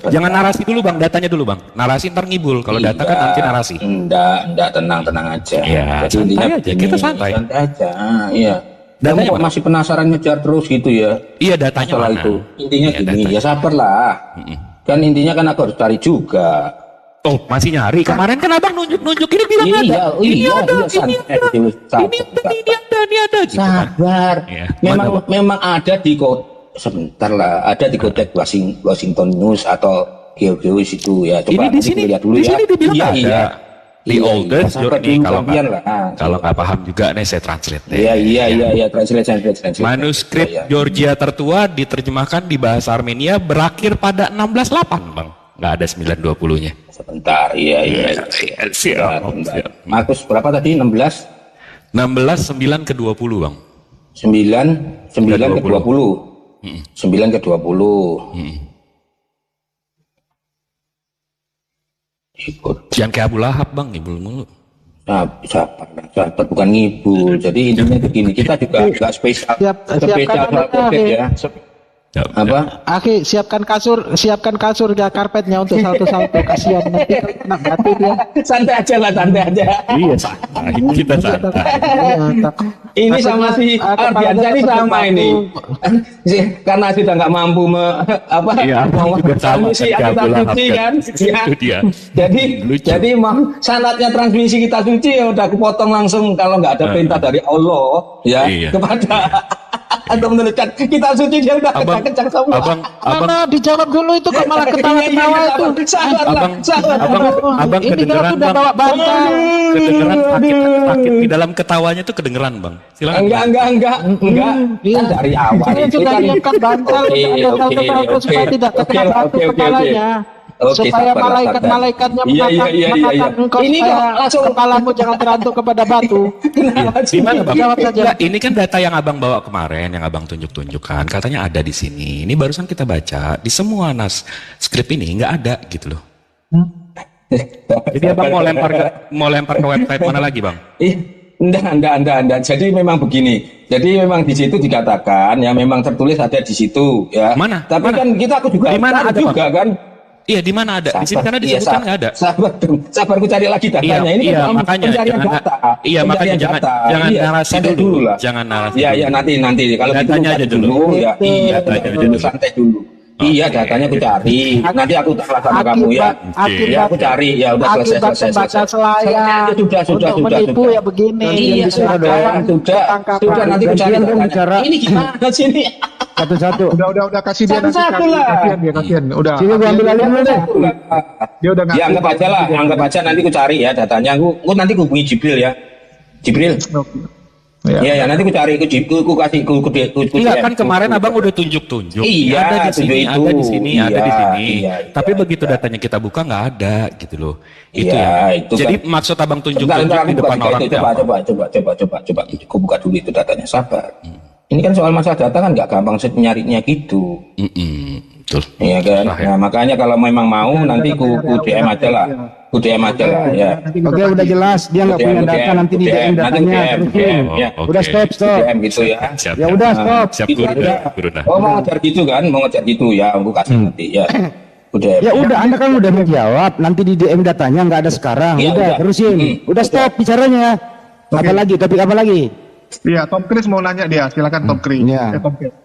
Jangan narasi dulu bang, datanya dulu bang. Narasi ntar ngibul, kalau data kan nanti narasi.
Enggak, tenang aja.
Ya,
jadi intinya
aja, kita santai
aja. Iya. Dan kok masih penasaran ngejar terus gitu ya?
Iya, datanya
masalah
mana?
Itu. Intinya gini, ya sabarlah. Kan intinya kan aku harus cari juga.
Oh, masih nyari. Kemarin kan abang nunjuk-nunjuk ini bilang ada. Ini ada. Gitu,
sabar.
Ya.
Memang ada di sebentar lah, ada di Kotek Washington News atau Georgius itu ya. Coba
ini di sini
lihat dulu
di
ya.
Sini dibilang
iya,
ada. The oldest Georgian, kalau nggak paham juga nih saya translate.
Iya, translate.
Manuskrip Georgia tertua diterjemahkan di bahasa Armenia berakhir pada 16:8 bang. Nggak ada 920-nya.
Sebentar, iya.
Siap.
Markus berapa tadi? 16?
16:9 ke 20 bang.
9 ke 20. 9 ke 20. Ikut.
Jangan kayak Abu Lahab bang, ngibul mulu.
Sabar, bukan ngibul. Jadi intinya begini, kita juga nggak spesial project ya. Apa?
Aki, siapkan kasur ya, karpetnya untuk satu-satu, kasihan nanti kena batu dia.
Santai aja.
Iya, kita santai.
Ini sama si Ardiansa ini sama ini. Karena sudah nggak mampu transmisi kita suci kan. Jadi syaratnya transmisi kita suci ya udah kepotong langsung kalau nggak ada perintah dari Allah ya kepada atau menuliskan kita suci dia udah kencang semua.
Abang dijawab dulu itu kok malah ketawa-ketawa itu.
Abang kedengeran bang.
Bawa bantal.
Kedengeran sakit di dalam ketawanya tuh kedengeran bang. Silakan.
Enggak. Kan dari awal
saya
itu
juga
kan.
menyiapkan bantal supaya tidak terkena batu kepalanya. Supaya malaikat-malaikatnya mengatakan engkau
ini langsung
kepalamu jangan terantuk kepada batu.
Gimana bang?
Jawab saja.
Ini kan data yang abang bawa kemarin, yang abang tunjuk-tunjukkan, katanya ada di sini. Ini barusan kita baca di semua skrip ini nggak ada gitu loh. Jadi abang mau lempar ke website mana lagi bang?
Enggak. Jadi memang begini. Jadi memang di situ dikatakan ya memang tertulis ada di situ ya.
Mana?
Tapi kan aku juga
di mana ada
juga
bang?
kan.
Iya, di mana ada? Di sini karena disebutkan nggak ada.
Sabar, ku cari lagi datanya. Ini kan
makanya
pencarian data.
Iya, makanya jangan narasi dulu lah. Jangan narasi.
Iya, nanti kalau
datanya aja dulu.
Iya, datanya dulu, santai dulu. Iya, datanya aku cari. Nanti aku telah sama kamu ya. Iya, aku cari. Ya udah selesai.
Baca selayar.
Sudah.
Menipu ya begini.
Sudah nanti ku cari datanya. Ini gimana sini?
Satu-satu. Udah kasih dia nanti. Kasihan. Udah.
Sini gua ambil alih dulu deh.
Dia udah
ya anggap aja nanti ku cari ya datanya. Aku nanti ku hubungi Jibril ya. Jibril. Iya, nanti ku cari ku kasih ku
iya kan kemarin abang udah tunjuk-tunjuk.
Iya,
ada di sini, ada di sini.
Iya,
tapi begiku datanya kita buka nggak ada gitu loh. Itu
ya.
Itu jadi kan. Maksud abang tunjuk-tunjuk di depan orang.
Coba. Ku buka dulu itu datanya, sabar. Ini kan soal masalah data kan nggak gampang nyarinya gitu.
Betul.
Iya kan. Nah makanya kalau memang mau nanti ku DM aja lah. Ku DM aja lah ya.
Oke, udah jelas dia nggak punya data, nanti di DM datanya terusin. Udah stop.
DM gitu ya.
Ya udah stop.
Siap guru.
Oh mau ngejar gitu kan? Mau ngejar gitu ya. Aku kasih nanti ya.
Ya udah, Anda kan udah menjawab. Nanti di DM datanya nggak ada sekarang. Udah terusin. Udah stop bicaranya. Apa lagi? Topik apa lagi?
Iya, Tom Cruise mau nanya dia. Silakan Tom Cruise.
Iya.
Tom Cruise.